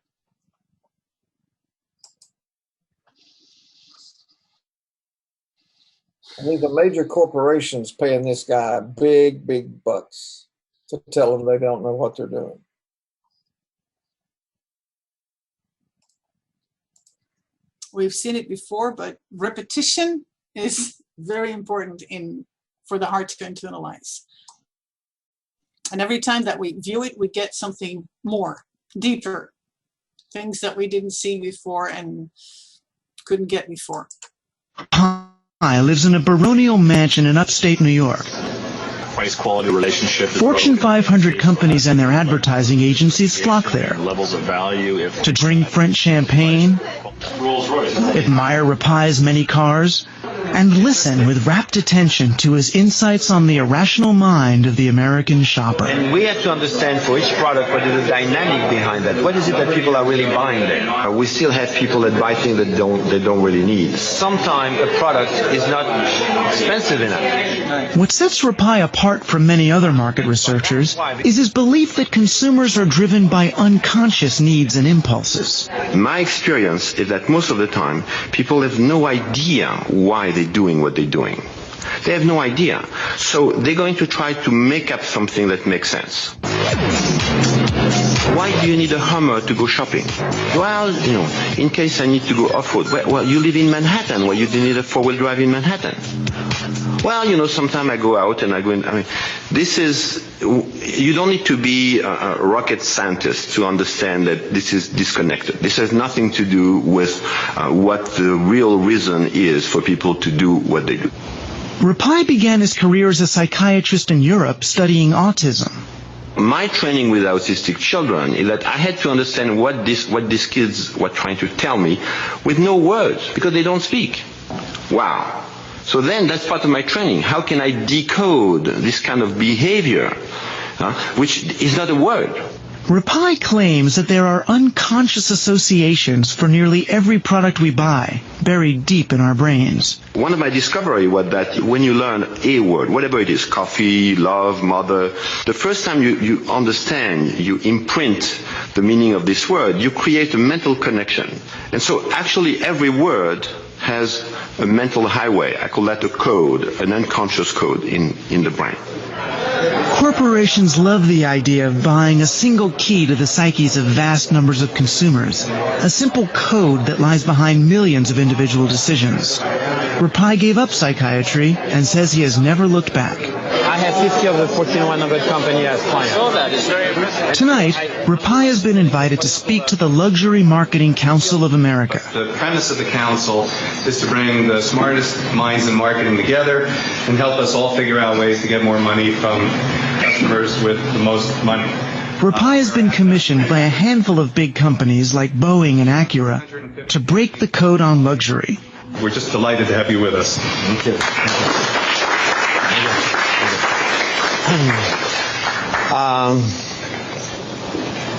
A: I mean, the major corporations paying this guy big bucks to tell them they don't know what they're doing.
B: We've seen it before, but repetition is very important for the heart to internalize. And every time that we view it, we get something more, deeper, things that we didn't see before and couldn't get before.
D: Pai lives in a baronial mansion in upstate New York.
E: Price-quality relationship.
D: Fortune 500 companies and their advertising agencies flock there
E: Levels of value.
D: to drink French champagne,
E: Rolls-Royce.
D: admire Rapai's many cars, and listen with rapt attention to his insights on the irrational mind of the American shopper.
F: And we have to understand for each product what is the dynamic behind that. What is it that people are really buying there? We still have people that buy things that they don't really need. Sometimes a product is not expensive enough.
D: What sets Rapai apart from many other market researchers is his belief that consumers are driven by unconscious needs and impulses.
F: My experience is that most of the time people have no idea why they're doing what they're doing. They have no idea. So they're going to try to make up something that makes sense. Why do you need a Hummer to go shopping? Well, in case I need to go off-road. Well, you live in Manhattan. Well, you didn't need a four-wheel drive in Manhattan. Well, sometimes I go out and I go in. You don't need to be a rocket scientist to understand that this is disconnected. This has nothing to do with what the real reason is for people to do what they do.
D: Rapai began his career as a psychiatrist in Europe studying autism.
F: My training with autistic children is that I had to understand what these kids were trying to tell me with no words because they don't speak. Wow. So then that's part of my training. How can I decode this kind of behavior, which is not a word?
D: Rapai claims that there are unconscious associations for nearly every product we buy, buried deep in our brains.
F: One of my discoveries was that when you learn a word, whatever it is, coffee, love, mother, the first time you understand, you imprint the meaning of this word, you create a mental connection. And so actually every word has a mental highway. I call that a code, an unconscious code in the brain.
D: Corporations love the idea of buying a single key to the psyches of vast numbers of consumers, a simple code that lies behind millions of individual decisions. Rapai gave up psychiatry and says he has never looked back.
F: I have 50 of the Fortune 100 company as clients. I saw that. It's very impressive.
D: Tonight, Rapai has been invited to speak to the Luxury Marketing Council of America.
G: The premise of the council is to bring the smartest minds in marketing together and help us all figure out ways to get more money from customers with the most money.
D: Rapai has been commissioned by a handful of big companies like Boeing and Acura to break the code on luxury.
G: We're just delighted to have you with us.
F: Thank you.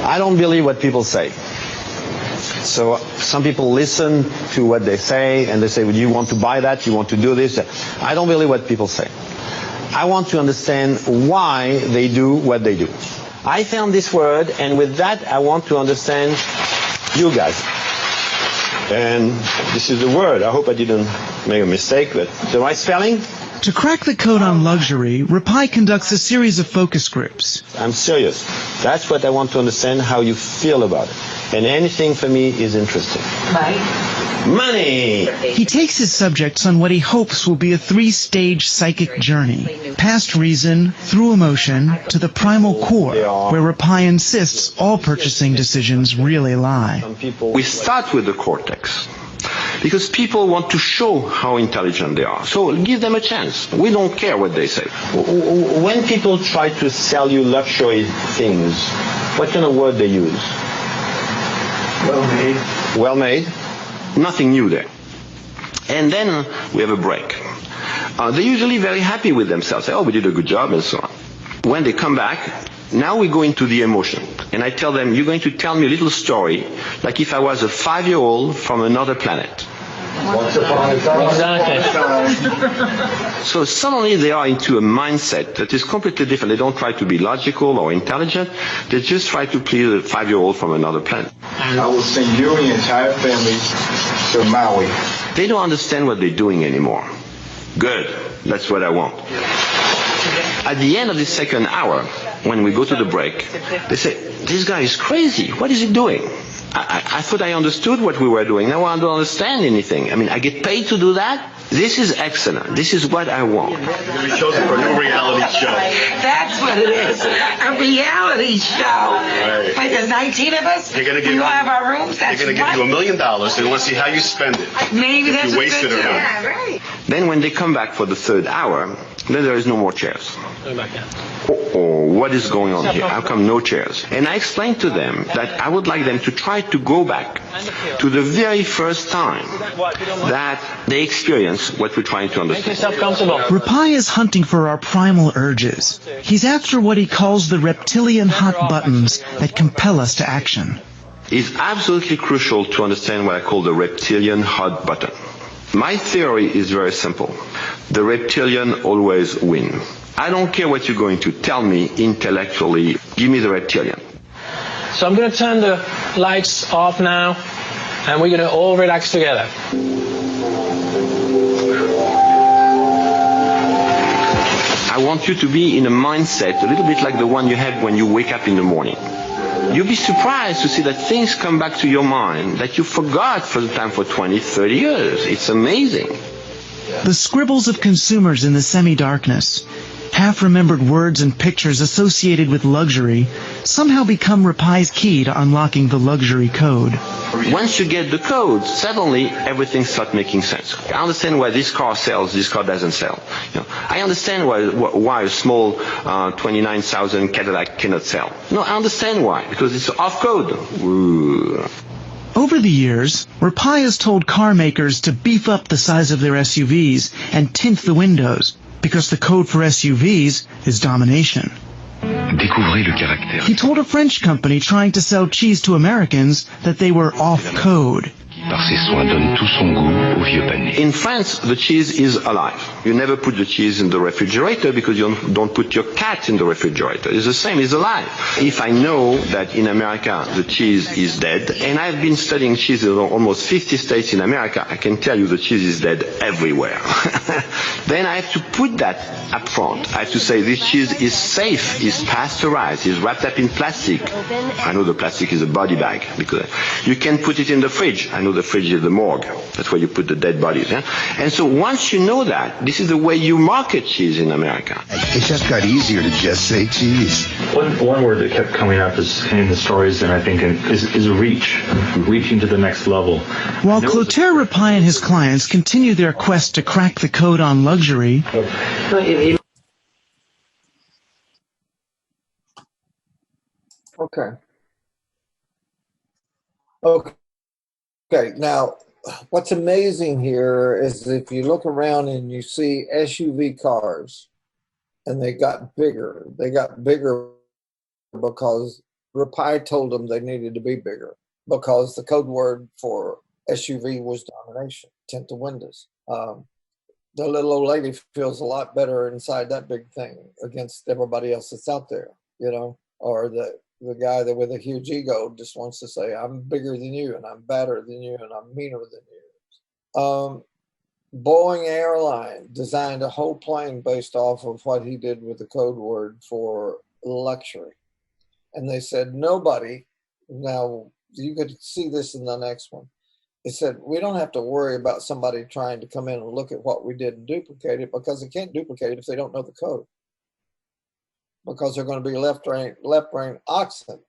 F: I don't believe what people say. So some people listen to what they say and they say, well, you want to buy that? You want to do this? I don't believe what people say. I want to understand why they do what they do. I found this word, and with that I want to understand you guys. And this is the word. I hope I didn't make a mistake, but the right spelling?
D: To crack the code on luxury, Rapai conducts a series of focus groups.
F: I'm serious. That's what I want to understand, how you feel about it. And anything for me is interesting. Money!
D: He takes his subjects on what he hopes will be a 3-stage psychic journey. Past reason, through emotion, to the primal core, where Rapai insists all purchasing decisions really lie.
F: We start with the cortex. Because people want to show how intelligent they are. So give them a chance. We don't care what they say. When people try to sell you luxury things, what kind of word they use? Well made. Well made. Nothing new there. And then we have a break. they're usually very happy with themselves. Say, oh, we did a good job and so on. When they come back, now we go into the emotion. And I tell them, you're going to tell me a little story, like if I was a 5-year-old from another planet.
H: Exactly.
F: So suddenly they are into a mindset that is completely different. They don't try to be logical or intelligent. They just try to please a 5-year-old from another planet.
I: I will send you and your entire family to Maui.
F: They don't understand what they're doing anymore. Good. That's what I want. At the end of the second hour, when we go to the break, they say, this guy is crazy. What is he doing? I thought I understood what we were doing. Now I don't understand anything. I mean, I get paid to do that? This is excellent. This is what I want.
E: You're going to be chosen for a new reality show.
J: That's what it is. A reality show.
E: Right.
J: Wait, there's 19 of us?
E: They're going to give
J: we all have our rooms?
E: They're
J: That's
E: going to give you $1 million. They want to see how you spend it.
J: Maybe that's
E: if you
J: what
E: waste it or not.
J: Yeah, right.
F: Then when they come back for the third hour, then there is no more chairs.
H: Go back in.
F: Oh, what is going on here? How come no chairs? And I explained to them that I would like them to try to go back to the very first time that they experience what we're trying to
H: Make
F: understand.
H: yourself comfortable.
D: Rapai is hunting for our primal urges. He's after what he calls the reptilian hot buttons that compel us to action.
F: It's absolutely crucial to understand what I call the reptilian hot button. My theory is very simple. The reptilian always win. I don't care what you're going to tell me intellectually. Give me the reptilian.
H: So I'm going to turn the lights off now, and we're going to all relax together.
F: I want you to be in a mindset a little bit like the one you have when you wake up in the morning. You'll be surprised to see that things come back to your mind that you forgot for the time for 20, 30 years. It's amazing.
D: The scribbles of consumers in the semi-darkness, half-remembered words and pictures associated with luxury, somehow become Rapai's key to unlocking the luxury code.
F: Once you get the code, suddenly everything starts making sense. I understand why this car sells, this car doesn't sell. I understand why a small 29,000 Cadillac cannot sell. No, I understand why, because it's off code. Ooh.
D: Over the years, Rapai has told car makers to beef up the size of their SUVs and tint the windows, because the code for SUVs is domination.
K: Découvrez le caractère.
D: He told a French company trying to sell cheese to Americans that they were off code.
K: Par ses soins donne tout son goût au vieux panier.
F: In France, the cheese is alive. You never put the cheese in the refrigerator because you don't put your cat in the refrigerator. It's the same, it's alive. If I know that in America the cheese is dead, and I've been studying cheese in almost 50 states in America, I can tell you the cheese is dead everywhere. Then I have to put that up front. I have to say this cheese is safe, is pasteurized, is wrapped up in plastic. I know the plastic is a body bag because you can put it in the fridge. I know the fridge is the morgue. That's where you put the dead bodies. Yeah? And so once you know that, this is the way you market cheese in America.
K: It just got easier to just say cheese.
E: One word that kept coming up is in the stories, and I think is reach, reaching to the next level.
D: While Clotaire Rapai and his clients continue their quest to crack the code on luxury,
A: Okay. Okay, now what's amazing here is if you look around and you see SUV cars and they got bigger because Rapai told them they needed to be bigger because the code word for SUV was domination, tint the windows. The little old lady feels a lot better inside that big thing against everybody else that's out there, or the guy that with a huge ego just wants to say, I'm bigger than you and I'm badder than you and I'm meaner than you. Boeing Airline designed a whole plane based off of what he did with the code word for luxury. And they said, nobody, now you could see this in the next one. They said, we don't have to worry about somebody trying to come in and look at what we did and duplicate it because they can't duplicate it if they don't know the code. Because they're going to be left-brain oxen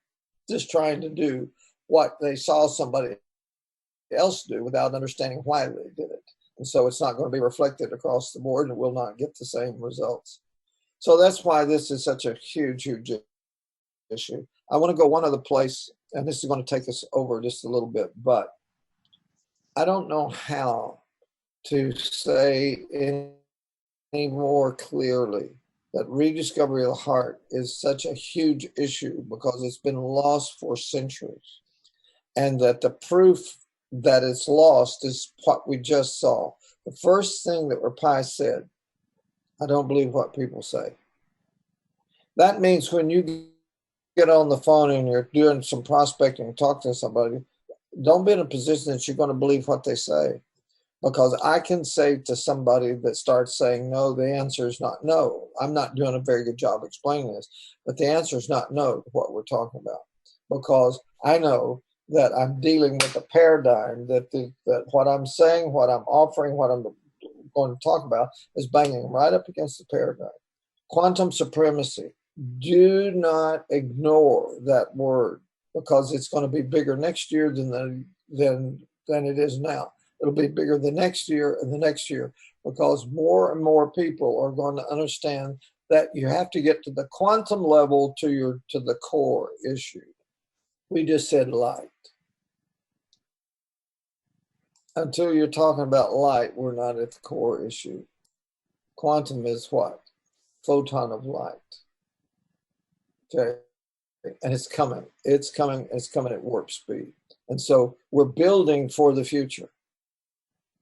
A: just trying to do what they saw somebody else do without understanding why they did it. And so it's not going to be reflected across the board and will not get the same results. So that's why this is such a huge, huge issue. I want to go one other place, and this is going to take us over just a little bit, but I don't know how to say in any more clearly that rediscovery of the heart is such a huge issue because it's been lost for centuries, and that the proof that it's lost is what we just saw. The first thing that Rapai said, I don't believe what people say. That means when you get on the phone and you're doing some prospecting and talk to somebody, don't be in a position that you're going to believe what they say. Because I can say to somebody that starts saying no, the answer is not no. I'm not doing a very good job explaining this, but the answer is not no to what we're talking about. Because I know that I'm dealing with a paradigm that what I'm saying, what I'm offering, what I'm going to talk about is banging right up against the paradigm. Quantum supremacy. Do not ignore that word because it's going to be bigger next year than it is now. It'll be bigger the next year and the next year because more and more people are going to understand that you have to get to the quantum level to the core issue. We just said light. Until you're talking about light, we're not at the core issue. Quantum is what? Photon of light. Okay. And it's coming. It's coming at warp speed. And so we're building for the future.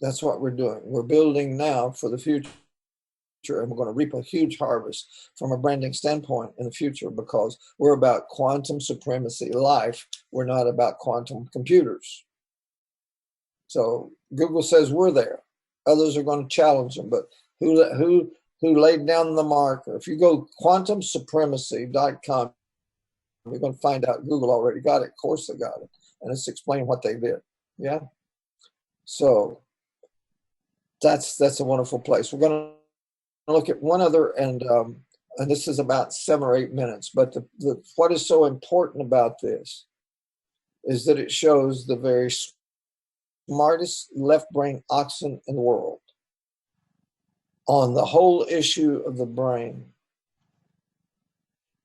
A: That's what we're doing. We're building now for the future, and we're going to reap a huge harvest from a branding standpoint in the future because we're about quantum supremacy life. We're not about quantum computers. So Google says we're there. Others are going to challenge them, but who laid down the marker? If you go quantumsupremacy.com, you're going to find out Google already got it. Of course they got it. And it's explaining what they did. Yeah. So that's a wonderful place. We're going to look at one other, and this is about 7 or 8 minutes. But what is so important about this is that it shows the very smartest left brain oxen in the world on the whole issue of the brain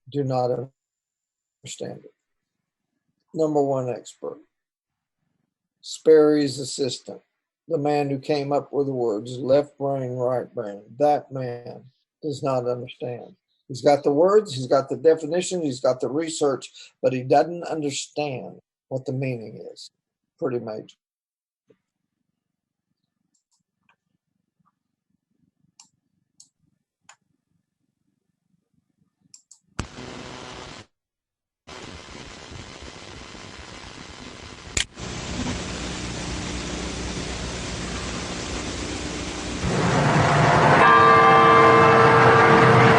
A: do not understand it. Number one expert, Sperry's assistant, the man who came up with the words left brain, right brain. That man does not understand. He's got the words, he's got the definition, he's got the research, but he doesn't understand what the meaning is. Pretty major.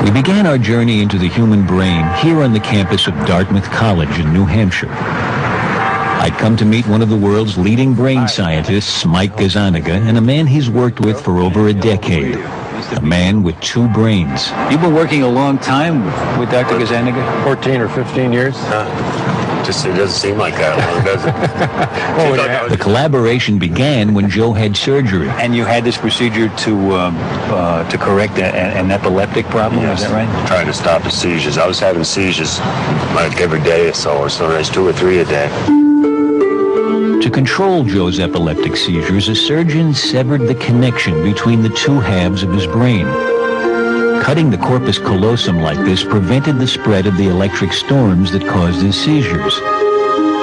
L: We began our journey into the human brain here on the campus of Dartmouth College in New Hampshire. I'd come to meet one of the world's leading brain scientists, Mike Gazzaniga, and a man he's worked with for over a decade. A man with 2 brains.
M: You've been working a long time with Dr. Gazzaniga?
N: 14 or 15 years. Just it doesn't seem like that long, does it?
L: The collaboration began when Joe had surgery.
M: And you had this procedure to correct an epileptic problem,
N: yes.
M: Is that right?
N: Trying to stop the seizures. I was having seizures like every day or so, or sometimes 2 or 3 a day.
L: To control Joe's epileptic seizures, a surgeon severed the connection between the 2 halves of his brain. Cutting the corpus callosum like this prevented the spread of the electric storms that caused his seizures.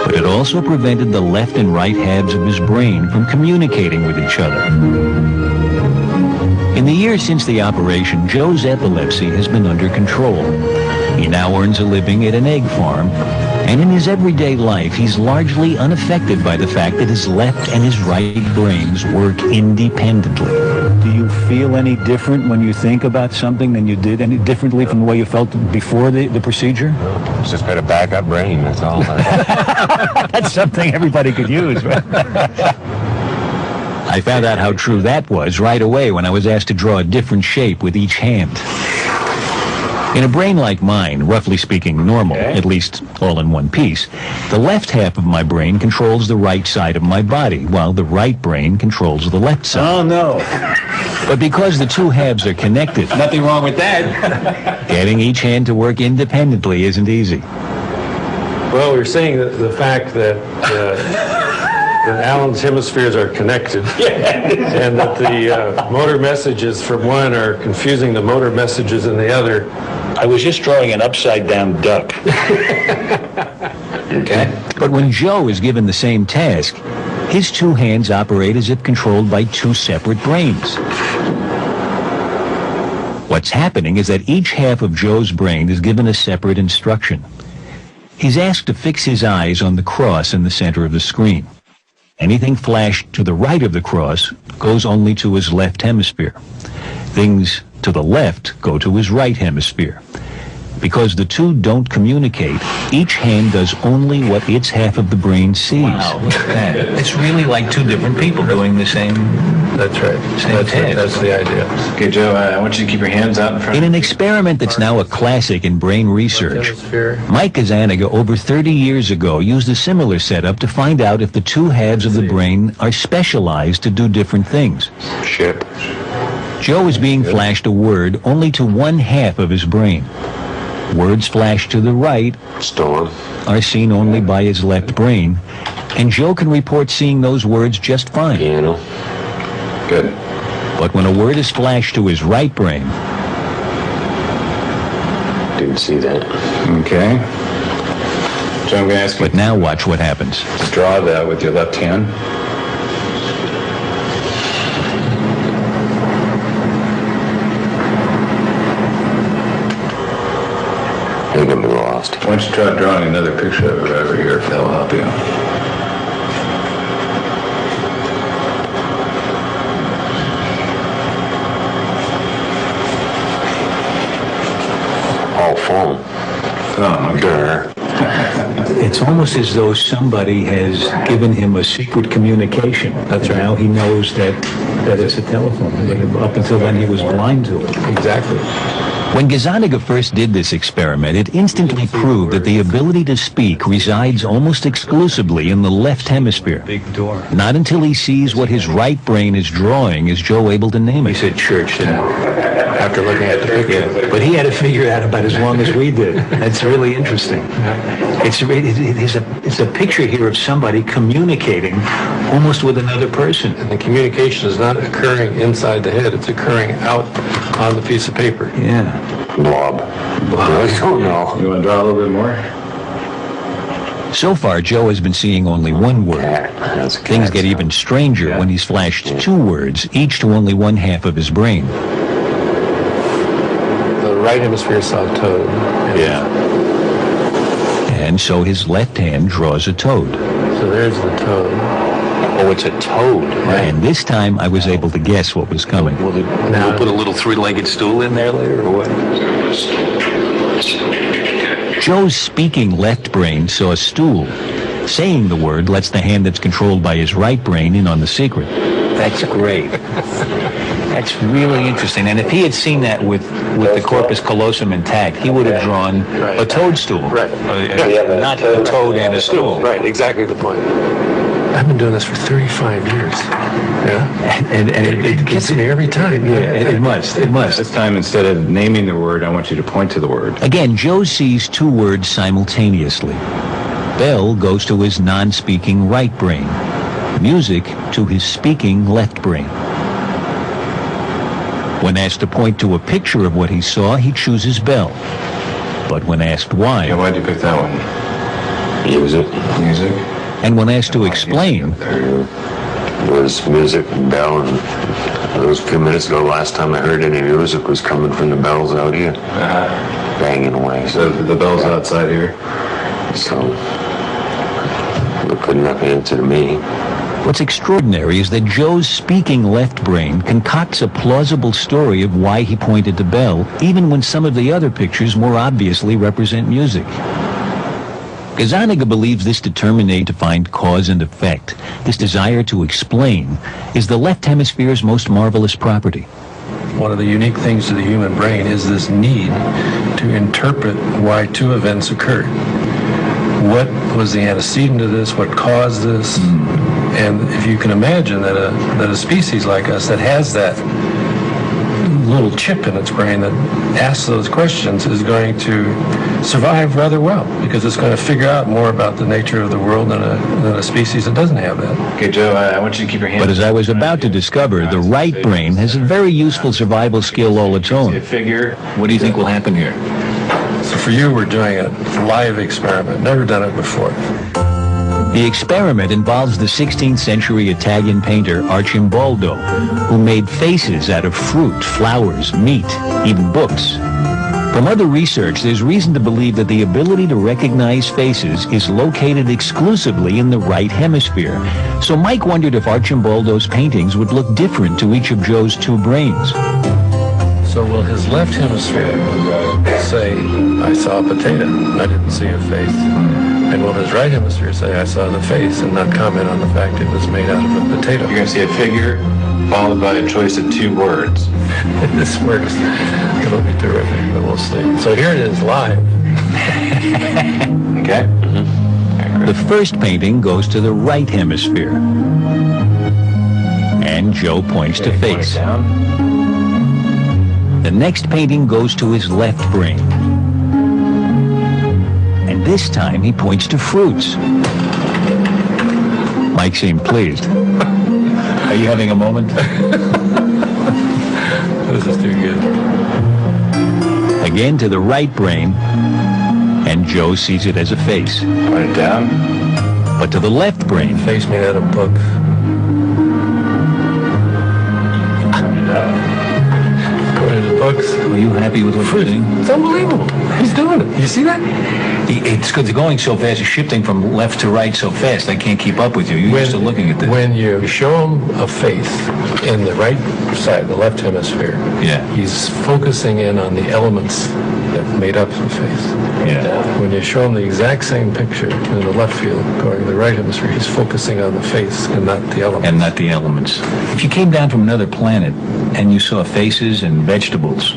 L: But it also prevented the left and right halves of his brain from communicating with each other. In the years since the operation, Joe's epilepsy has been under control. He now earns a living at an egg farm, and in his everyday life, he's largely unaffected by the fact that his left and his right brains work independently.
M: Do you feel any different when you think about something than you did, any differently from the way you felt before the procedure?
N: It's just got a backup brain, that's all.
M: That's something everybody could use, right?
L: I found out how true that was right away when I was asked to draw a different shape with each hand. In a brain like mine, roughly speaking normal, at least all in one piece, the left half of my brain controls the right side of my body, while the right brain controls the left side.
M: Oh, no.
L: But because the 2 halves are connected...
M: Nothing wrong with that.
L: Getting each hand to work independently isn't easy.
O: Well, we're seeing the fact that that Alan's hemispheres are connected, and that the motor messages from one are confusing the motor messages in the other.
M: I was just drawing an upside-down duck.
L: Okay. But when Joe is given the same task, his two hands operate as if controlled by two separate brains. What's happening is that each half of Joe's brain is given a separate instruction. He's asked to fix his eyes on the cross in the center of the screen. Anything flashed to the right of the cross goes only to his left hemisphere. Things to the left go to his right hemisphere. Because the two don't communicate, each hand does only what its half of the brain sees.
M: Wow, look at that. It's really like two different people doing the same.
O: That's right. That's the idea.
P: Okay, Joe, I want you to keep your hands out in front.
L: In an experiment that's now a classic in brain research, Mike Gazzaniga over 30 years ago used a similar setup to find out if the two halves of the brain are specialized to do different things.
N: Ship.
L: Joe is being flashed a word only to one half of his brain. Words flashed to the right
N: Storm.
L: are seen only by his left brain, and Joe can report seeing those words just fine.
N: Piano. Good.
L: But when a word is flashed to his right brain,
N: Didn't see that.
P: Okay. Joe, I'm going to ask you
L: but now watch what happens.
P: to draw that with your left hand.
N: I think I'm lost.
P: Why don't you try drawing another picture of it over here if that'll help you.
N: All phone.
P: Oh, okay.
M: It's almost as though somebody has given him a secret communication. That's right. Now he knows that it's a telephone. Up until then, he was blind to it.
O: Exactly.
L: When Gazzaniga first did this experiment, it instantly proved that the ability to speak resides almost exclusively in the left hemisphere.
M: Big door.
L: Not until he sees what his right brain is drawing is Joe able to name it.
M: He said church, didn't he?
O: After looking at the picture.
M: Yeah, but he had to figure it out about as long as we did. That's really interesting. It's a picture here of somebody communicating almost with another person.
O: And the communication is not occurring inside the head, it's occurring out on the piece of paper.
M: Yeah.
N: Blob. I don't know.
P: You want to draw a little bit more?
L: So far, Joe has been seeing only one word.
N: That's a cat.
L: Things get even stranger when he's flashed two words, each to only one half of his brain.
O: The right hemisphere saw toad.
P: Yeah.
L: And so his left hand draws a toad.
O: So there's the toad.
M: Oh, it's a toad.
L: Right. And this time I was able to guess what was coming.
M: Will we'll put a little three-legged stool in there later, or what?
L: Joe's speaking left brain saw a stool. Saying the word lets the hand that's controlled by his right brain in on the secret.
M: That's great. That's really interesting. And if he had seen that with the corpus callosum intact, he would have drawn a toadstool.
O: Right.
M: Not a toad and a stool.
O: Right, exactly the point. I've been doing this for 35 years. Yeah. And it gets me every time.
M: Yeah, it must.
P: This time, instead of naming the word, I want you to point to the word.
L: Again, Joe sees two words simultaneously. Bell goes to his non-speaking right brain. Music to his speaking left brain. When asked to point to a picture of what he saw, he chooses Bell. But when asked why...
P: Yeah, why'd you pick that one?
N: Music.
P: Music?
L: And when asked to explain...
N: There was music, bell, and it was a few minutes ago, last time I heard any music was coming from the bells out here. Banging away.
P: So the bell's outside here?
N: So, it couldn't have answered me.
L: What's extraordinary is that Joe's speaking left brain concocts a plausible story of why he pointed to Bell, even when some of the other pictures more obviously represent music. Gazzaniga believes this determination to find cause and effect, this desire to explain, is the left hemisphere's most marvelous property.
O: One of the unique things to the human brain is this need to interpret why two events occurred. What was the antecedent to this? What caused this? And if you can imagine that a species like us that has that little chip in its brain that asks those questions is going to survive rather well, because it's going to figure out more about the nature of the world than a species that doesn't have that.
P: Okay, Joe, I want you to keep your hand.
L: But as I was about to discover, the right brain has a very useful survival skill all its own.
P: Figure. What do you think will happen here?
O: So for you, we're doing a live experiment. Never done it before.
L: The experiment involves the 16th century Italian painter Arcimboldo, who made faces out of fruit, flowers, meat, even books. From other research, there's reason to believe that the ability to recognize faces is located exclusively in the right hemisphere. So Mike wondered if Arcimboldo's paintings would look different to each of Joe's two brains.
O: So will his left hemisphere say, I saw a potato, I didn't see a face? And will his right hemisphere say, I saw the face, and not comment on the fact it was made out of a potato?
P: You're going to see a figure followed by a choice of two words.
O: This works. It'll be terrific, but we'll see. So here it is, live.
P: Okay. Mm-hmm.
L: The first painting goes to the right hemisphere. And Joe points to face. The next painting goes to his left brain. And this time he points to fruits. Mike seemed pleased.
P: Are you having a moment?
O: This is too good.
L: Again to the right brain, and Joe sees it as a face.
P: Point it down.
L: But to the left brain,
O: face made out of books. Books.
L: Are you happy with what you're doing?
O: It's unbelievable. He's doing it. You see that?
L: It's going so fast. It's shifting from left to right so fast. I can't keep up with you. You're used to looking at this.
O: When you show him a face in the right side, the left hemisphere,
L: yeah,
O: he's focusing in on the elements that made up the face.
L: Yeah.
O: When you show him the exact same picture in the left field, going to the right hemisphere, he's focusing on the face and not the elements.
L: If you came down from another planet and you saw faces and vegetables,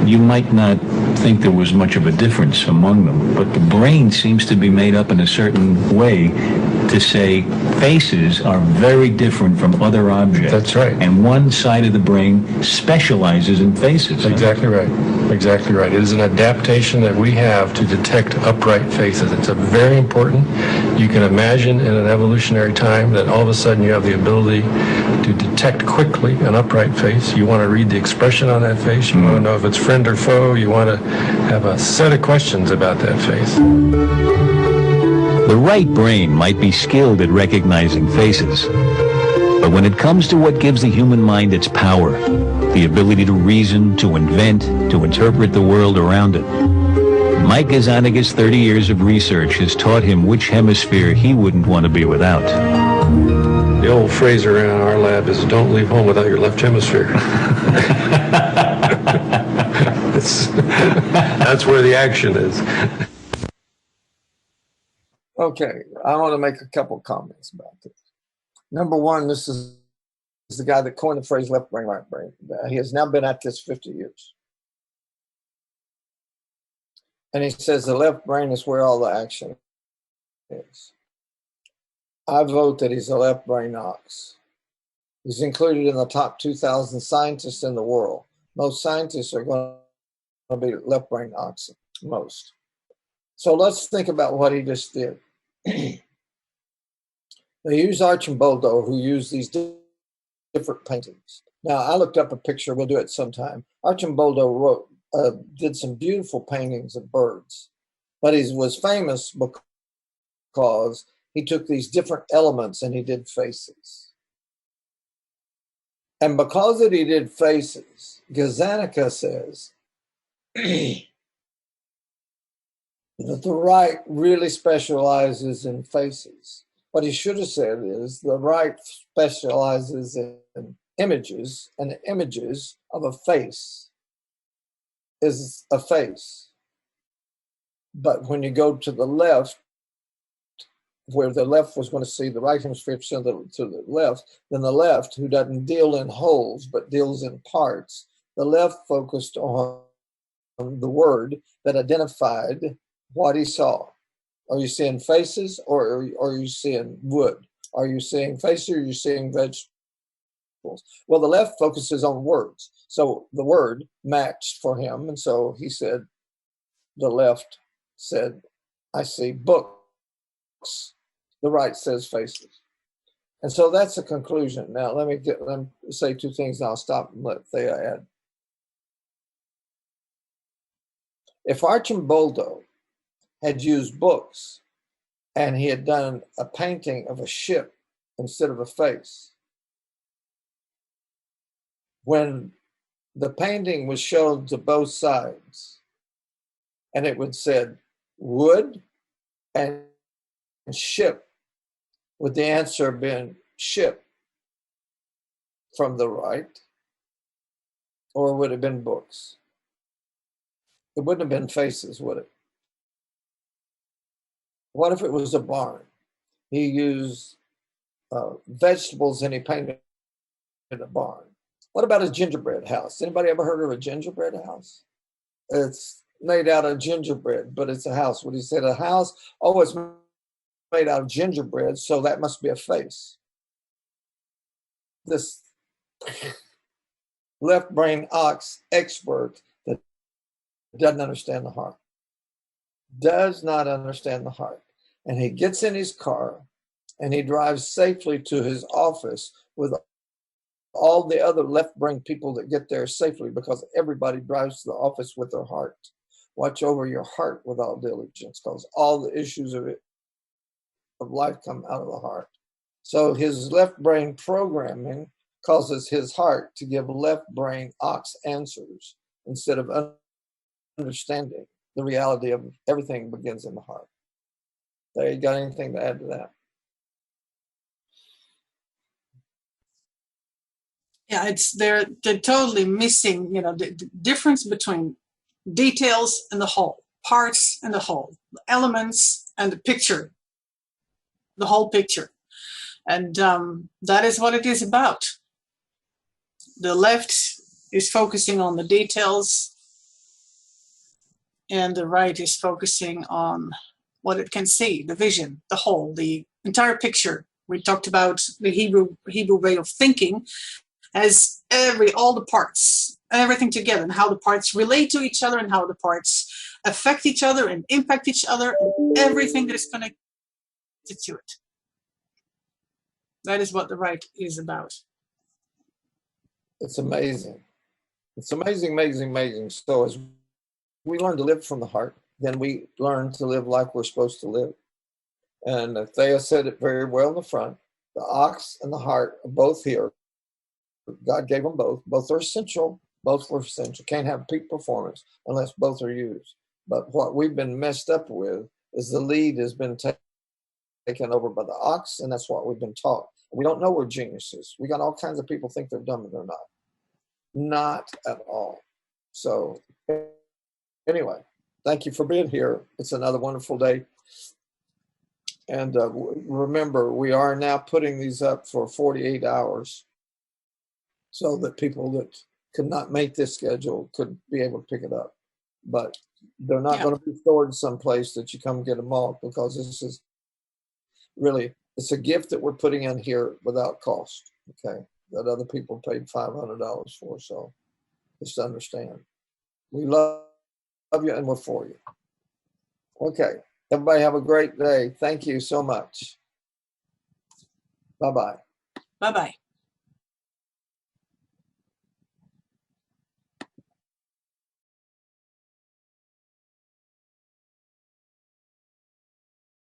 L: you might not think there was much of a difference among them, but the brain seems to be made up in a certain way to say faces are very different from other objects.
O: That's right.
L: And one side of the brain specializes in faces.
O: Exactly right. Exactly right. It is an adaptation that we have to detect upright faces. It's a very important. You can imagine in an evolutionary time that all of a sudden you have the ability to detect quickly an upright face. You want to read the expression on that face. You want to know if it's friend or foe. You want to have a set of questions about that face.
L: The right brain might be skilled at recognizing faces, but when it comes to what gives the human mind its power, the ability to reason, to invent, to interpret the world around it, Mike Gazaniga's 30 years of research has taught him which hemisphere he wouldn't want to be without.
O: The old phrase around our lab is, don't leave home without your left hemisphere. That's where the action is.
A: Okay, I want to make a couple comments about this. Number one, this is the guy that coined the phrase left brain, right brain. He has now been at this 50 years. And he says the left brain is where all the action is. I vote that he's a left brain ox. He's included in the top 2,000 scientists in the world. Most scientists are going to be left brain ox, most. So let's think about what he just did. They use Arcimboldo, who used these different paintings. Now, I looked up a picture. We'll do it sometime. Arcimboldo did some beautiful paintings of birds, but he was famous because he took these different elements and he did faces. And because that he did faces, Gazzaniga says that the right really specializes in faces. What he should have said is the right specializes in images, and the images of a face is a face. But when you go to the left, where the left was going to see the right hemisphere to the left, then the left, who doesn't deal in wholes but deals in parts, the left focused on the word that identified what he saw. Are you seeing faces or are you seeing wood? Are you seeing faces or are you seeing vegetables? Well, the left focuses on words. So the word matched for him. And so he said, the left said, I see books. The right says faces. And so that's the conclusion. Now, let me say two things and I'll stop and let Thea add. If Archimboldo had used books and he had done a painting of a ship instead of a face, when the painting was shown to both sides and it would said wood and ship, would the answer have been ship from the right, or would it have been books? It wouldn't have been faces, would it? What if it was a barn? He used vegetables and he painted a barn. What about a gingerbread house? Anybody ever heard of a gingerbread house? It's made out of gingerbread, but it's a house. What he said, a house, oh, it's made out of gingerbread, so that must be a face. This left brain ox expert that doesn't understand the heart, does not understand the heart. And he gets in his car and he drives safely to his office with all the other left brain people that get there safely, because everybody drives to the office with their heart. Watch over your heart with all diligence, because all the issues of life come out of the heart. So his left brain programming causes his heart to give left brain ox answers instead of understanding the reality of everything begins in the heart. There, you got anything to add to that?
B: Yeah, they're totally missing, the difference between details and the whole, parts and the whole, elements and the picture, the whole picture. And that is what it is about. The left is focusing on the details and the right is focusing on what it can see, the vision, the whole, the entire picture. We talked about the Hebrew way of thinking as all the parts, everything together, and how the parts relate to each other and how the parts affect each other and impact each other and everything that is connected to it. That is what the right is about.
A: It's amazing. It's amazing, amazing, amazing. So as we learn to live from the heart, then we learn to live like we're supposed to live. And Thea said it very well in the front. The ox and the heart are both here. God gave them both. Both are essential. Both were essential. Can't have peak performance unless both are used. But what we've been messed up with is the lead has been taken over by the ox, and that's what we've been taught. We don't know we're geniuses. We got all kinds of people think they're dumb and they're not. Not at all. So anyway, thank you for being here. It's another wonderful day. And remember, we are now putting these up for 48 hours so that people that could not make this schedule could be able to pick it up. But they're not going to be stored someplace that you come get them all, because this is really, it's a gift that we're putting in here without cost, okay, that other people paid $500 for. So just understand. We love you and we're for you. Okay. Everybody have a great day. Thank you so much. Bye-bye.
B: Bye-bye.